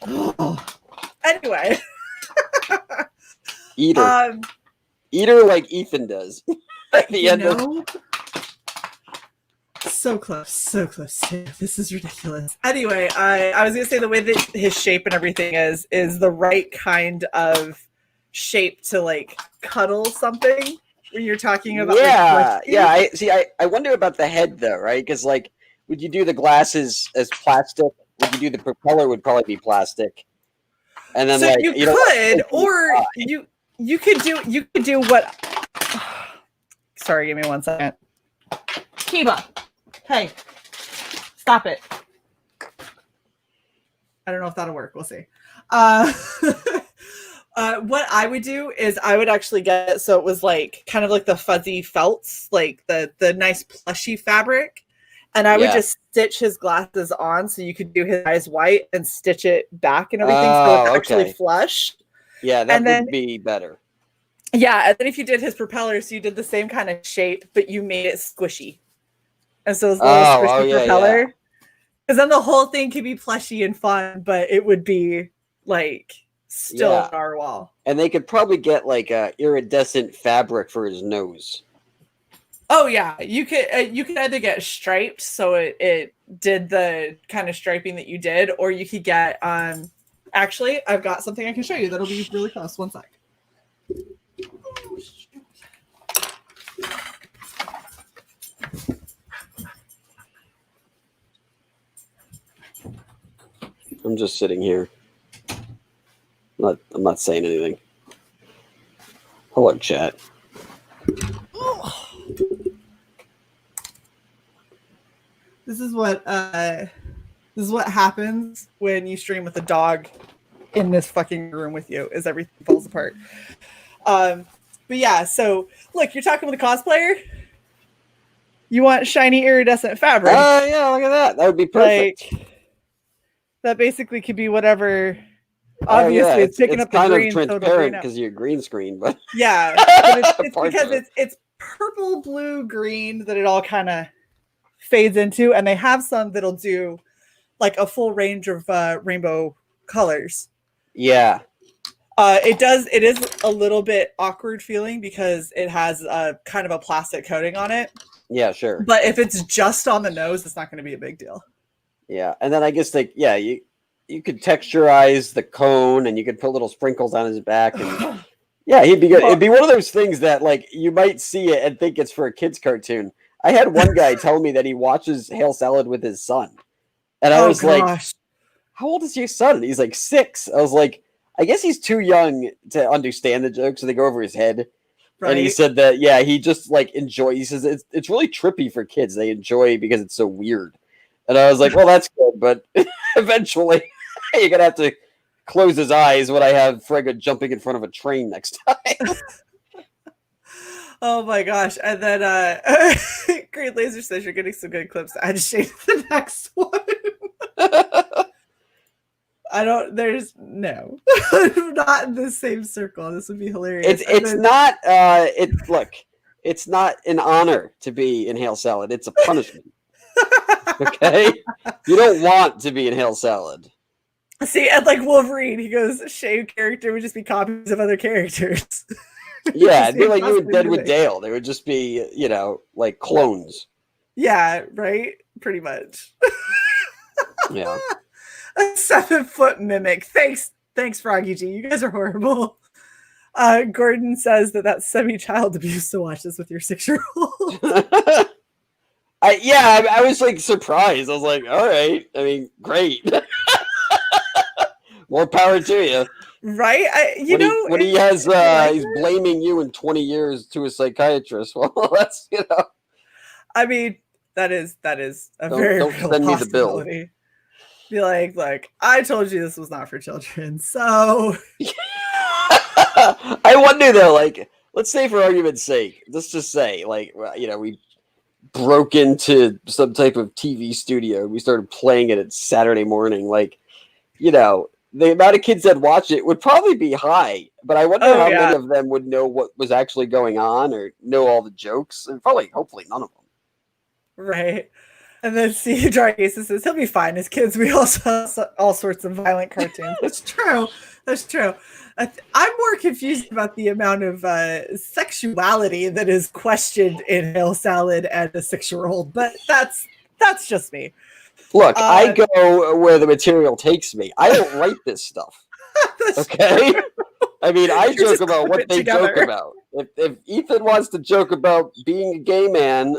S2: worst. Anyway.
S3: Eat her like Ethan does. At the end
S2: so close. This is ridiculous. Anyway, I was gonna say the way that his shape and everything is the right kind of shape to like cuddle something when you're talking about.
S3: I wonder about the head though, right? Because like, would you do the glasses as plastic? Would you do the propeller? Would probably be plastic. And then
S2: so
S3: like
S2: you could, or you could do what? Sorry, give me 1 second. Kiba, hey, stop it. I don't know if that'll work. We'll see. What I would do is I would actually get, so it was like kind of like the fuzzy felts, like the nice plushy fabric. And I would just stitch his glasses on so you could do his eyes white and stitch it back and everything so it's actually flush.
S3: Yeah, that would be better.
S2: Yeah, and then if you did his propeller, so you did the same kind of shape, but you made it squishy. And so it was a little squishy propeller. Because then the whole thing could be plushy and fun, but it would be like still narwhal.
S3: And they could probably get like a iridescent fabric for his nose.
S2: Oh yeah, you could either get striped, so it did the kind of striping that you did, or you could get actually I've got something I can show you that'll be really close. 1 sec.
S3: I'm just sitting here. I'm not saying anything. Hello, chat.
S2: This is what happens when you stream with a dog in this fucking room with you, is everything falls apart. But yeah, so look, you're talking with a cosplayer. You want shiny iridescent fabric.
S3: Yeah, look at that. That would be perfect.
S2: Like, that basically could be whatever. Obviously, it's picking up the
S3: kind
S2: green,
S3: of transparent because of your green screen, but
S2: yeah, but it's because it's purple, blue, green that it all kind of fades into, and they have some that'll do like a full range of rainbow colors.
S3: Yeah.
S2: It is a little bit awkward feeling because it has a kind of a plastic coating on it.
S3: Yeah, sure.
S2: But if it's just on the nose, it's not going to be a big deal.
S3: Yeah, and then I guess you could texturize the cone, and you could put little sprinkles on his back, and yeah, he'd be good. It'd be one of those things that like you might see it and think it's for a kid's cartoon. I had one guy tell me that he watches Hail Salad with his son, and I was like, "How old is your son?" And he's like 6. I was like, "I guess he's too young to understand the jokes, so they go over his head." Right. And he said that he just like enjoys. He says it's really trippy for kids. They enjoy because it's so weird. And I was like, well, that's good, but eventually you're gonna have to close his eyes when I have Frega jumping in front of a train next time.
S2: Oh my gosh. And then Great Laser says you're getting some good clips. I just changed the next one. I'm not in the same circle. This would be hilarious.
S3: It's not an honor to be in Hail Salad. It's a punishment. Okay? You don't want to be in Hail Salad.
S2: See, and like Wolverine, he goes, Shae character would just be copies of other characters.
S3: Yeah, it'd be like you and Deadwood Dale. They would just be, like clones.
S2: Yeah, right? Pretty much.
S3: Yeah.
S2: A 7-foot mimic. Thanks, Froggy G. You guys are horrible. Gordon says that's semi-child abuse to watch this with your 6-year-old.
S3: I was like surprised. I was like, all right. I mean, great. More power to you.
S2: Right?
S3: When he has, he's blaming you in 20 years to a psychiatrist. Well, that's,
S2: I mean, that is a very real
S3: send me the bill.
S2: possibility. Be like, I told you this was not for children, so.
S3: I wonder though, like, let's say for argument's sake, let's just say, like, we broke into some type of TV studio. We started playing it Saturday morning. Like, the amount of kids that watch it would probably be high, but I wonder how many of them would know what was actually going on or know all the jokes, and hopefully none of them. Right.
S2: And then see, Dargason says he'll be fine. As kids, we also have all sorts of violent cartoons. That's true. I'm more confused about the amount of sexuality that is questioned in Hail Salad and a 6-year-old, but that's just me.
S3: Look, I go where the material takes me. I don't write this stuff. Okay? I mean, I joke about what they joke about. If Ethan wants to joke about being a gay man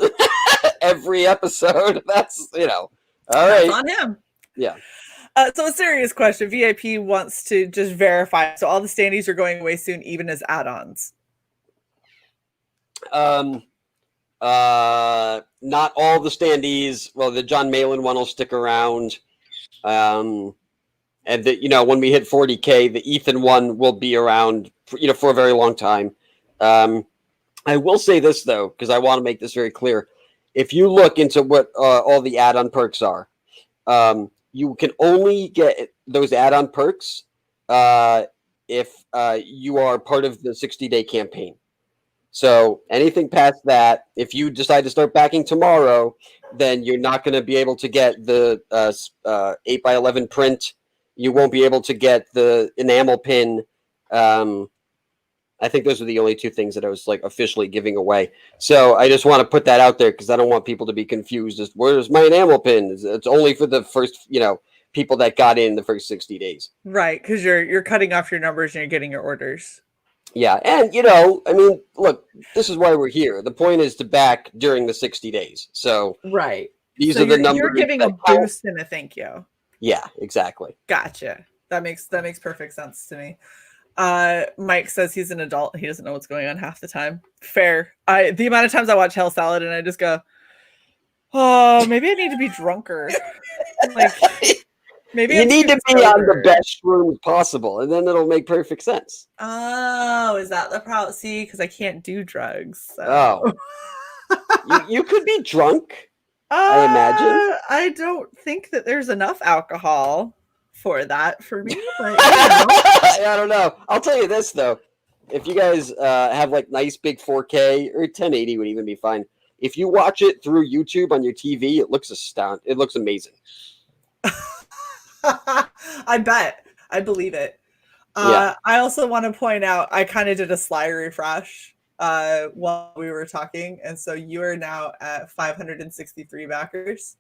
S3: every episode, that's, all right.
S2: That's on him.
S3: Yeah.
S2: So a serious question. VIP wants to just verify. So all the standees are going away soon, even as add-ons.
S3: Not all the standees. Well, the John Malin one will stick around. And when we hit 40K, the Ethan one will be around, for a very long time. I will say this though, because I want to make this very clear. If you look into what all the add-on perks are, you can only get those add-on perks if you are part of the 60-day campaign. So anything past that, if you decide to start backing tomorrow, then you're not going to be able to get the 8x11 print. You won't be able to get the enamel pin. I think those are the only two things that I was officially giving away. So I just want to put that out there because I don't want people to be confused. As where's my enamel pin? It's only for the first, people that got in the first 60 days.
S2: Right, because you're cutting off your numbers and you're getting your orders.
S3: Yeah, and look, this is why we're here. The point is to back during the 60 days. So
S2: right,
S3: these are the numbers.
S2: You're giving a boost and a thank you.
S3: Yeah, exactly.
S2: Gotcha. That makes perfect sense to me. Mike says he's an adult. He doesn't know what's going on half the time. Fair. The amount of times I watch Hell Salad and I just go, oh, maybe I need to be drunker. Maybe
S3: you need to be on the best room possible, and then it'll make perfect sense.
S2: Oh, is that the problem? See, because I can't do drugs. So.
S3: Oh, you could be drunk. I imagine.
S2: I don't think that there's enough alcohol for that for me, but
S3: I don't know. I'll tell you this though: if you guys have nice big 4K or 1080 would even be fine. If you watch it through YouTube on your TV, it looks astounding. It looks amazing.
S2: I bet. I believe it.
S3: Yeah.
S2: I also want to point out I kind of did a sly refresh while we were talking, and so you are now at 563 backers.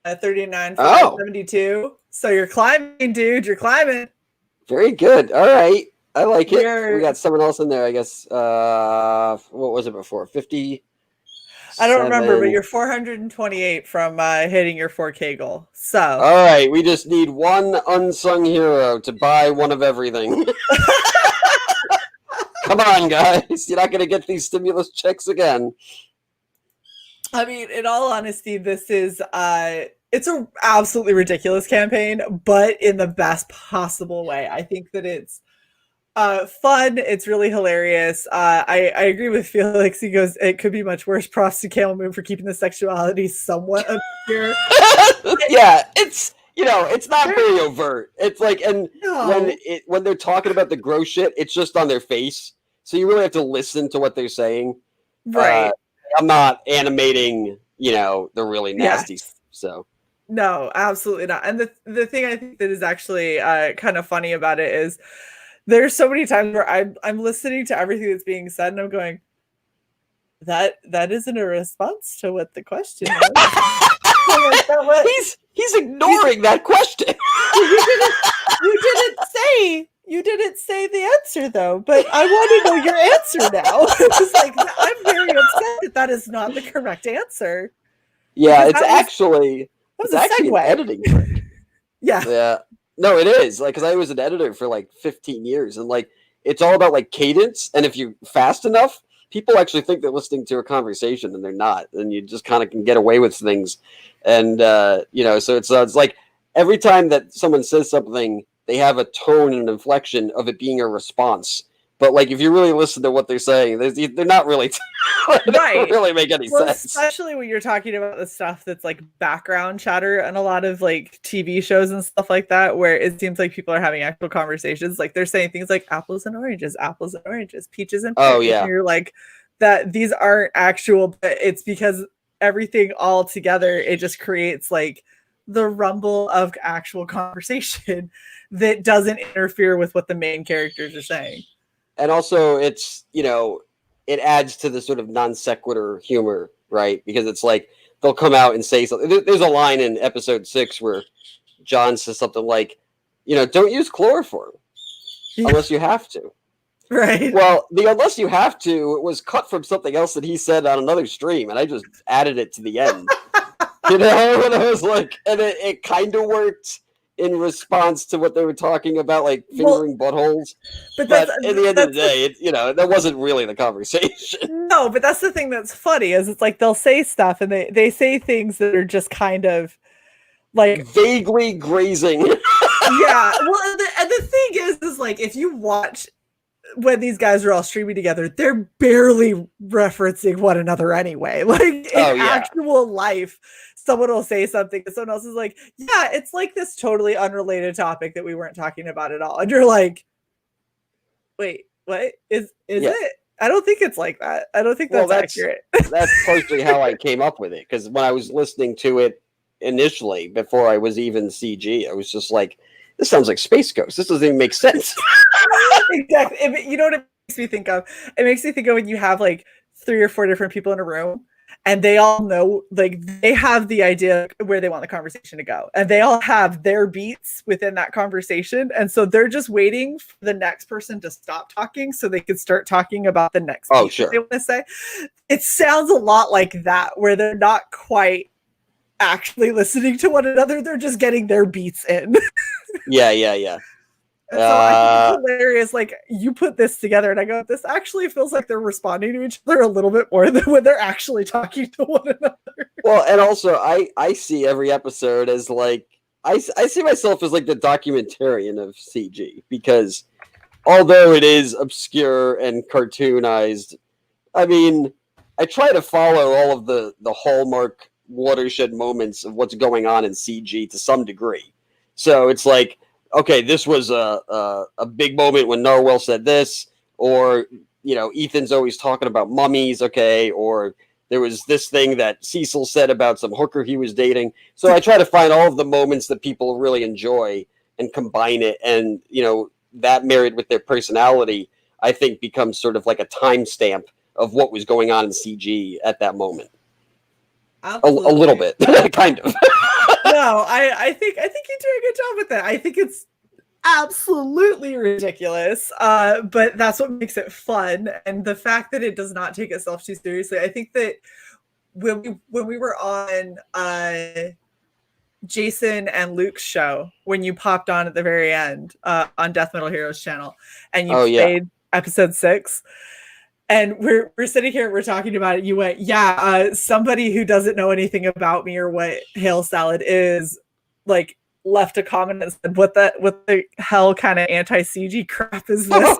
S2: At 39,572. So you're climbing, dude. You're climbing.
S3: Very good. All right. I like it. We got someone else in there, I guess. What was it before? 50.
S2: I don't remember, but you're 428 from hitting your 4K goal. So
S3: all right, we just need one unsung hero to buy one of everything. Come on, guys. You're not going to get these stimulus checks again.
S2: I mean, in all honesty, this is it's an absolutely ridiculous campaign, but in the best possible way. I think that it's fun. It's really hilarious. I agree with Felix. He goes, it could be much worse. Props to Camel Moon for keeping the sexuality somewhat obscure.
S3: Yeah, it's it's not very overt. It's when they're talking about the gross shit, it's just on their face. So you really have to listen to what they're saying.
S2: Right.
S3: I'm not animating, the really nasty stuff. So
S2: no, absolutely not. And the thing I think that is actually kind of funny about it is there's so many times where I'm listening to everything that's being said and I'm going, that isn't a response to what the question is.
S3: He's ignoring that question.
S2: You didn't say you didn't say the answer though, but I want to know your answer now. It's like, I'm very upset that is not the correct answer.
S3: Yeah,
S2: Because
S3: it's
S2: a
S3: actually an
S2: segue.
S3: editing trick.
S2: Yeah.
S3: Yeah. No, it is. Like, because I was an editor for like 15 years, and like it's all about like cadence. And if you're fast enough, people actually think they're listening to a conversation, and they're not. And you just kind of can get away with things. And so it's like every time that someone says something, they have a tone and inflection of it being a response. But like, if you really listen to what they're saying, they're not really, they don't really make any sense.
S2: Especially when you're talking about the stuff that's like background chatter and a lot of like TV shows and stuff like that, where it seems like people are having actual conversations. Like they're saying things like apples and oranges, peaches and pears.
S3: Oh yeah,
S2: and you're like, that these aren't actual, but it's because everything all together, it just creates like the rumble of actual conversation that doesn't interfere with what the main characters are saying.
S3: And also, it's, it adds to the sort of non sequitur humor, right? Because it's like they'll come out and say something. There's a line in episode 6 where John says something like, don't use chloroform unless you have to.
S2: Right.
S3: Well, the unless you have to was cut from something else that he said on another stream, and I just added it to the end. And I was like, and it kind of worked in response to what they were talking about, like fingering buttholes. But at the end of the day, that wasn't really the conversation.
S2: No, but that's the thing that's funny is it's like they'll say stuff and they say things that are just kind of like
S3: vaguely grazing.
S2: Yeah. Well, and the thing is like if you watch when these guys are all streaming together, they're barely referencing one another anyway. Like in actual life, someone will say something and someone else is like, yeah, it's like this totally unrelated topic that we weren't talking about at all. And you're like, wait, what is it? I don't think it's like that. I don't think that's accurate.
S3: That's partially how I came up with it. Because when I was listening to it initially, before I was even CG, I was just like, this sounds like Space Ghost. This doesn't even make sense.
S2: Exactly. You know what it makes me think of? It makes me think of when you have like 3 or 4 different people in a room and they all know, like they have the idea where they want the conversation to go and they all have their beats within that conversation. And so they're just waiting for the next person to stop talking so they can start talking about the next beat that they want to say. It sounds a lot like that, where they're not quite actually listening to one another. They're just getting their beats in.
S3: Yeah.
S2: And so I think it's hilarious. Like you put this together, and I go, "This actually feels like they're responding to each other a little bit more than when they're actually talking to one another."
S3: Well, and also, I see every episode as like I see myself as like the documentarian of CG, because although it is obscure and cartoonized, I mean, I try to follow all of the hallmark watershed moments of what's going on in CG to some degree. So it's like, okay, this was a big moment when Narwhal said this, or Ethan's always talking about mummies, okay, or there was this thing that Cecil said about some hooker he was dating. So I try to find all of the moments that people really enjoy and combine it, and that married with their personality, I think becomes sort of like a timestamp of what was going on in CG at that moment. A little bit, kind of.
S2: No, I think you do a good job with that. I think it's absolutely ridiculous, but that's what makes it fun. And the fact that it does not take itself too seriously. I think that when we were on Jason and Luke's show, when you popped on at the very end on Death Metal Heroes channel, and you played episode 6. And we're sitting here, we're talking about it. You went, somebody who doesn't know anything about me or what Hail Salad is, like, left a comment and said, what the hell kind of anti-CG crap is this?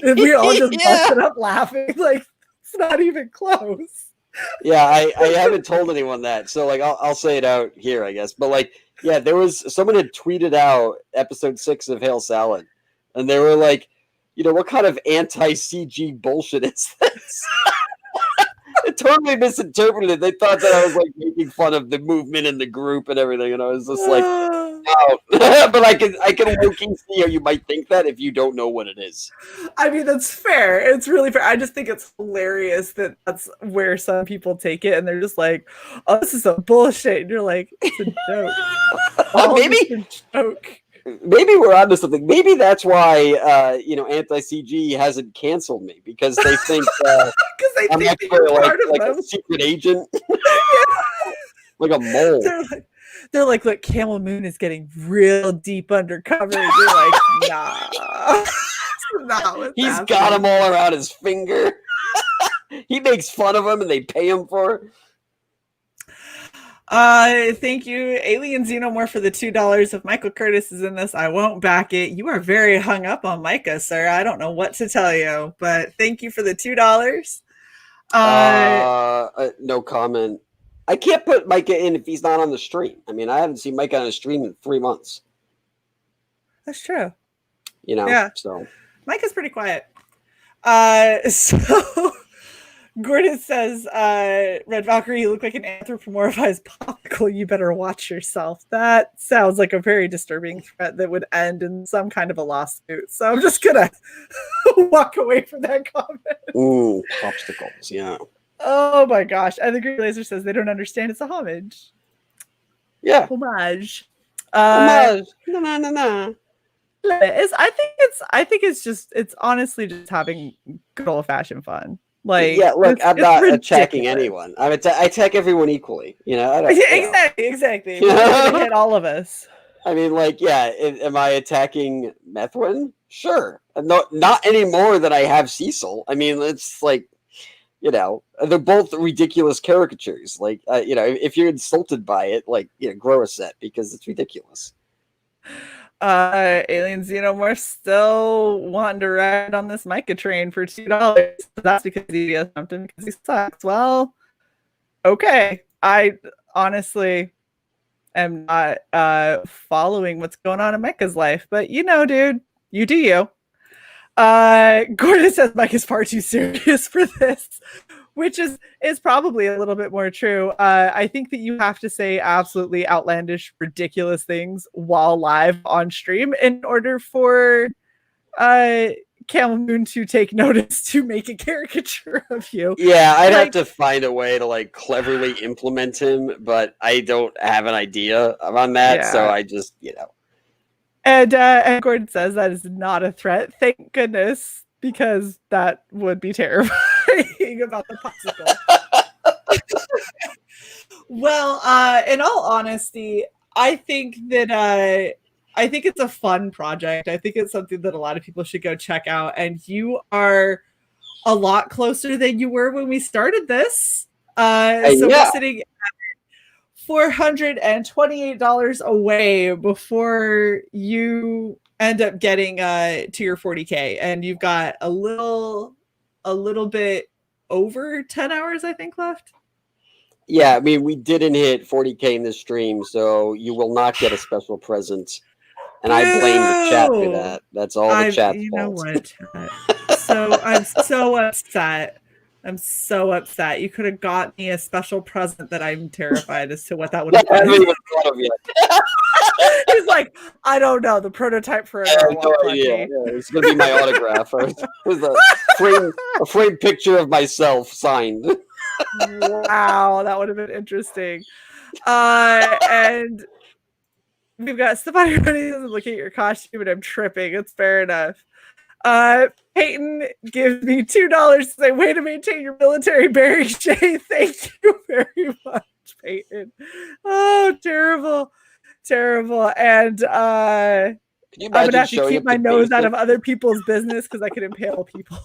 S2: And we all just busted up laughing. Like, it's not even close.
S3: Yeah, I haven't told anyone that. So, like, I'll say it out here, I guess. But, like, yeah, someone had tweeted out episode 6 of Hail Salad. And they were like, what kind of anti-CG bullshit is this? It totally misinterpreted it. They thought that I was like making fun of the movement in the group and everything, and I was just like, no. But I can look and see how you might think that if you don't know what it is.
S2: I mean, that's fair. It's really fair. I just think it's hilarious that that's where some people take it, and they're just like, "Oh, this is some bullshit," and you're like, "It's a joke."
S3: Maybe
S2: a joke.
S3: maybe we're onto something. Maybe that's why anti-CG hasn't canceled me, because they think I'm
S2: think
S3: actually like a secret agent, like a mole.
S2: They're like, look, Camel Moon is getting real deep undercover. And you're like, nah.
S3: He's got them all around his finger. He makes fun of them, and they pay him for it.
S2: Thank you, Alien Xenomorph, for the $2. If Michael Curtis is in this, I won't back it. You are very hung up on Micah, sir. I don't know what to tell you, but thank you for the $2.
S3: No comment. I can't put Micah in if he's not on the stream. I mean, I haven't seen Micah on a stream in 3 months.
S2: That's true.
S3: Yeah. So
S2: Micah's pretty quiet. So Gordon says, Red Valkyrie, you look like an anthropomorphized popsicle. You better watch yourself. That sounds like a very disturbing threat that would end in some kind of a lawsuit. So I'm just going to walk away from that comment.
S3: Ooh, popsicles, yeah.
S2: Oh my gosh. And the Green Laser says they don't understand. It's a homage.
S3: Yeah.
S2: Homage.
S3: Homage. No.
S2: I think it's honestly just having good old fashioned fun. Like,
S3: yeah, look, I'm not
S2: ridiculous.
S3: attacking anyone. I attack everyone equally.
S2: Exactly. You're gonna hit all of us.
S3: I mean, am I attacking Methwin? Sure. No, not any more than I have Cecil. I mean, it's like, they're both ridiculous caricatures. Like, if you're insulted by it, grow a set, because it's ridiculous.
S2: Alien Xenomorph still wanting to ride on this Micah train for $2. That's because he has something, because he sucks. Well, okay. I honestly am not following what's going on in Micah's life, but dude, you do you. Gordon says Micah's far too serious for this, which is probably a little bit more true. I think that you have to say absolutely outlandish, ridiculous things while live on stream in order for Camel Moon to take notice to make a caricature of you.
S3: Yeah, I'd have to find a way to cleverly implement him, but I don't have an idea on that, so I just,
S2: And Gordon says that is not a threat. Thank goodness, because that would be terrifying about the popsicle. Well, in all honesty, I think it's a fun project. I think it's something that a lot of people should go check out. And you are a lot closer than you were when we started this. We're sitting at $428 away before you end up getting to your 40K, and you've got a little bit over 10 hours, I think, left.
S3: Yeah, I mean, we didn't hit 40K in this stream, so you will not get a special present. And I blame the chat for that. That's all the chat's fault.
S2: Know what, chat? So I'm so upset. I'm so upset. You could have got me a special present that I'm terrified as to what that would have been. I haven't even thought of yet. He's like, I don't know. The prototype for it.
S3: Yeah, it's gonna be my autograph. With a framed picture of myself signed.
S2: Wow, that would have been interesting. And we've got somebody running to look at your costume, and I'm tripping. It's fair enough. Peyton gives me $2 to say, way to maintain your military bearing, Shae. Thank you very much, Peyton. Oh, terrible. And I'm gonna have to keep my nose out of other people's business because I could impale people.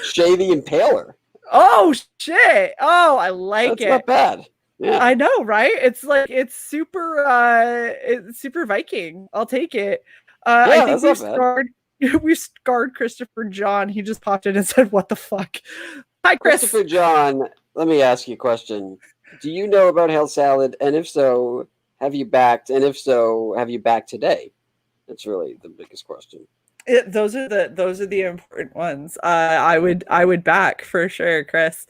S3: Shae the Impaler.
S2: Oh shit! Oh, I like it.
S3: That's not bad. Yeah.
S2: I know, right? It's super Viking. I'll take it. I think we scarred Christopher John. He just popped in and said, "What the fuck?" Hi, Chris.
S3: Christopher John. Let me ask you a question. Do you know about Hail Salad? And if so, have you backed? And if so, have you backed today? That's really the biggest question.
S2: Those are the important ones. I would back for sure, Chris.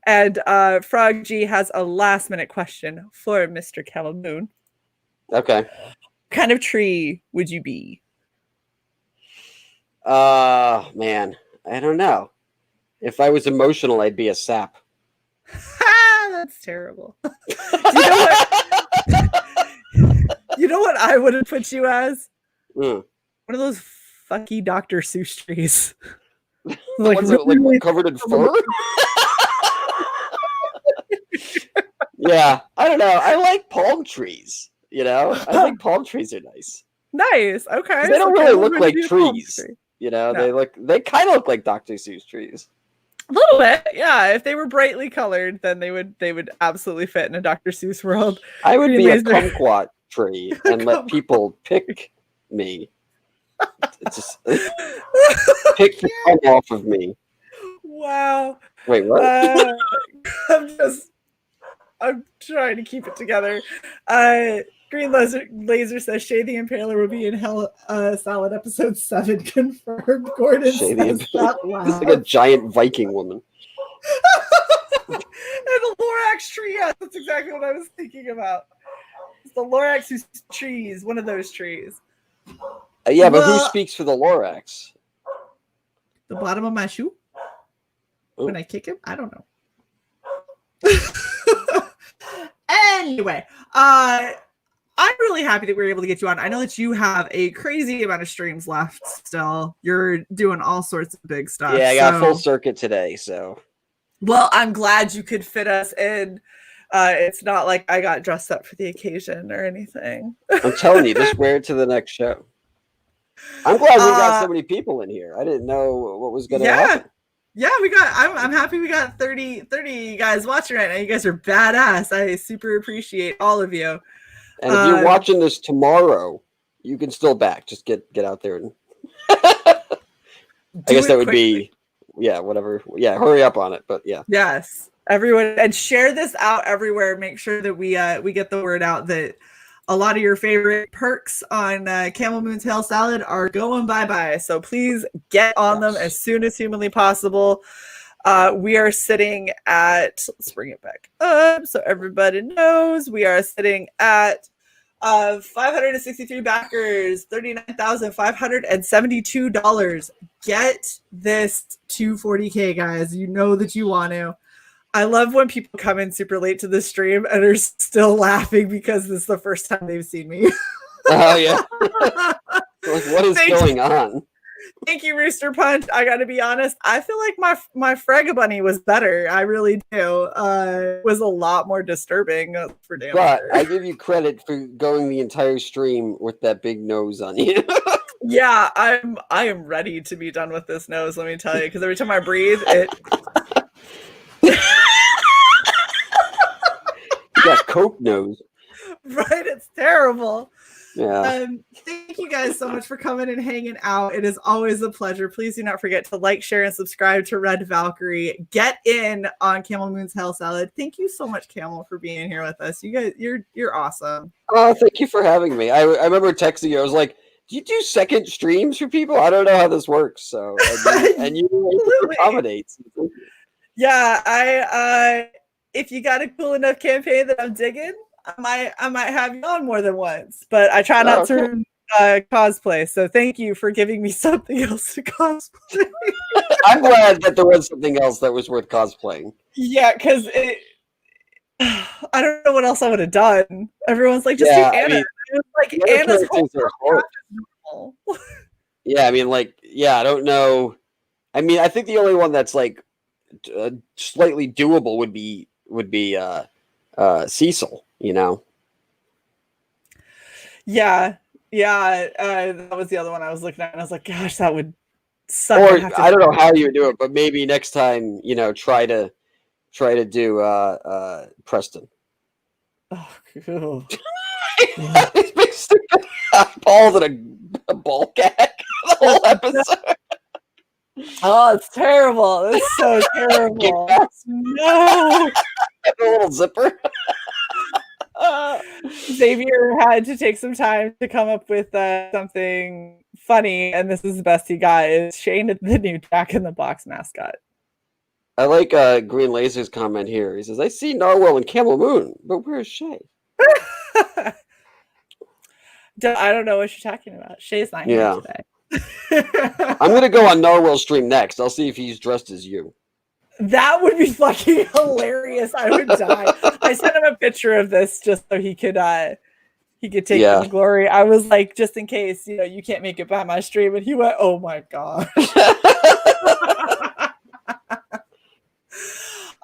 S2: And Frog G has a last minute question for Mr. Camel Moon.
S3: Okay.
S2: What kind of tree would you be?
S3: Man, I don't know. If I was emotional, I'd be a sap.
S2: That's terrible. Do you know what? You know what I would have put you as?
S3: Mm.
S2: One of those fucky Dr. Seuss trees.
S3: The ones that, like, covered in fur? Yeah, I don't know. I like palm trees. You know, I think palm trees are nice.
S2: Nice. Okay.
S3: They don't really look like trees.
S2: Tree.
S3: You know, they kind of look like Dr. Seuss trees.
S2: A little bit, yeah. If they were brightly colored, then they would absolutely fit in a Dr. Seuss world.
S3: I would be a kumquat tree and let people pick me. It's just pick the cum off of me.
S2: Wow.
S3: Wait, what?
S2: I'm trying to keep it together. Green Laser says Shae the Impaler will be in Hell Salad episode 7 confirmed. Gordon
S3: Shae
S2: says that
S3: It's like a giant Viking woman.
S2: And the Lorax tree, yes, that's exactly what I was thinking about. It's the Lorax trees, one of those trees.
S3: Yeah, but who speaks for the Lorax?
S2: The bottom of my shoe?
S3: Ooh.
S2: When I kick him? I don't know. Anyway, I'm really happy that we were able to get you on. I know that you have a crazy amount of streams left still. You're doing all sorts of big stuff.
S3: Yeah, I got a full circuit today, so.
S2: Well, I'm glad you could fit us in. It's not like I got dressed up for the occasion or anything.
S3: I'm telling you, just wear it to the next show. I'm glad we got so many people in here. I didn't know what was going to happen.
S2: Yeah, I'm happy we got 30 guys watching right now. You guys are badass. I super appreciate all of you.
S3: And if you're watching this tomorrow, you can still back. Just get out there and I guess that would be whatever. Yeah, hurry up on it. But yeah.
S2: Yes. Everyone, and share this out everywhere. Make sure that we get the word out that a lot of your favorite perks on Camel Moon's Hell Salad are going bye-bye. So please get on them as soon as humanly possible. We are sitting at, let's bring it back up so everybody knows, we are sitting at 563 backers, $39,572. Get this to 40K, guys. You know that you want to. I love when people come in super late to the stream and are still laughing because this is the first time they've seen me.
S3: Oh, yeah. Like, what is going on?
S2: Thank you, Rooster Punch. I got to be honest. I feel like my Frega Bunny was better. I really do. It was a lot more disturbing for damn
S3: But
S2: sure.
S3: I give you credit for going the entire stream with that big nose on you.
S2: Yeah, I am ready to be done with this nose, let me tell you, because every time I breathe, it...
S3: You got Coke nose.
S2: Right, it's terrible.
S3: Yeah.
S2: Thank you guys so much for coming and hanging out. It is always a pleasure. Please do not forget to like, share, and subscribe to Red Valkyrie. Get in on Camel Moon's Hell Salad. Thank you so much, Camel, for being here with us. You guys, you're awesome.
S3: Oh, thank you for having me. I remember texting you. I was like, do you do second streams for people? I don't know how this works. So and you accommodate.
S2: Yeah, I if you got a cool enough campaign that I'm digging, I might have you on more than once, but I try not to cosplay. So thank you for giving me something else to cosplay.
S3: I'm glad that there was something else that was worth cosplaying.
S2: Yeah, because I don't know what else I would have done. Everyone's like, just do Anna. I mean, it was like Anna's whole
S3: Yeah, I mean, like, yeah, I don't know. I mean, I think the only one that's like slightly doable would be Cecil. You know.
S2: Yeah. That was the other one I was looking at, and I was like, gosh, that would suck.
S3: Or I don't know how you do it, but maybe next time, you know, try to do Preston.
S2: Oh, cool.
S3: Paul's in a ball gag the whole episode.
S2: Oh, it's terrible. It's so terrible. No.
S3: A little zipper.
S2: Xavier had to take some time to come up with something funny, and this is the best he got. Is Shane the new Jack in the Box mascot?
S3: I like Green Laser's comment here. He says, "I see Narwhal and Camel Moon, but where's Shae?"
S2: I don't know what you're talking about. Shay's not here today.
S3: I'm gonna go on Narwhal's stream next. I'll see if he's dressed as you.
S2: That would be fucking hilarious. I would die. I sent him a picture of this just so he could he could take
S3: Yeah.
S2: the glory. I was like, just in case, you can't make it by my stream. And he went, oh my God.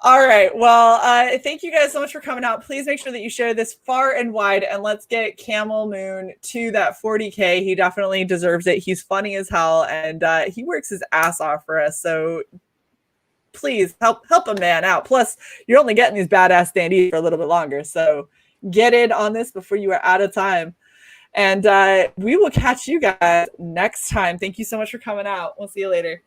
S2: All right. Well, thank you guys so much for coming out. Please make sure that you share this far and wide, and let's get Camel Moon to that 40K. He definitely deserves it. He's funny as hell, and he works his ass off for us. So please help a man out. Plus, you're only getting these badass standees for a little bit longer. So get in on this before you are out of time. And we will catch you guys next time. Thank you so much for coming out. We'll see you later.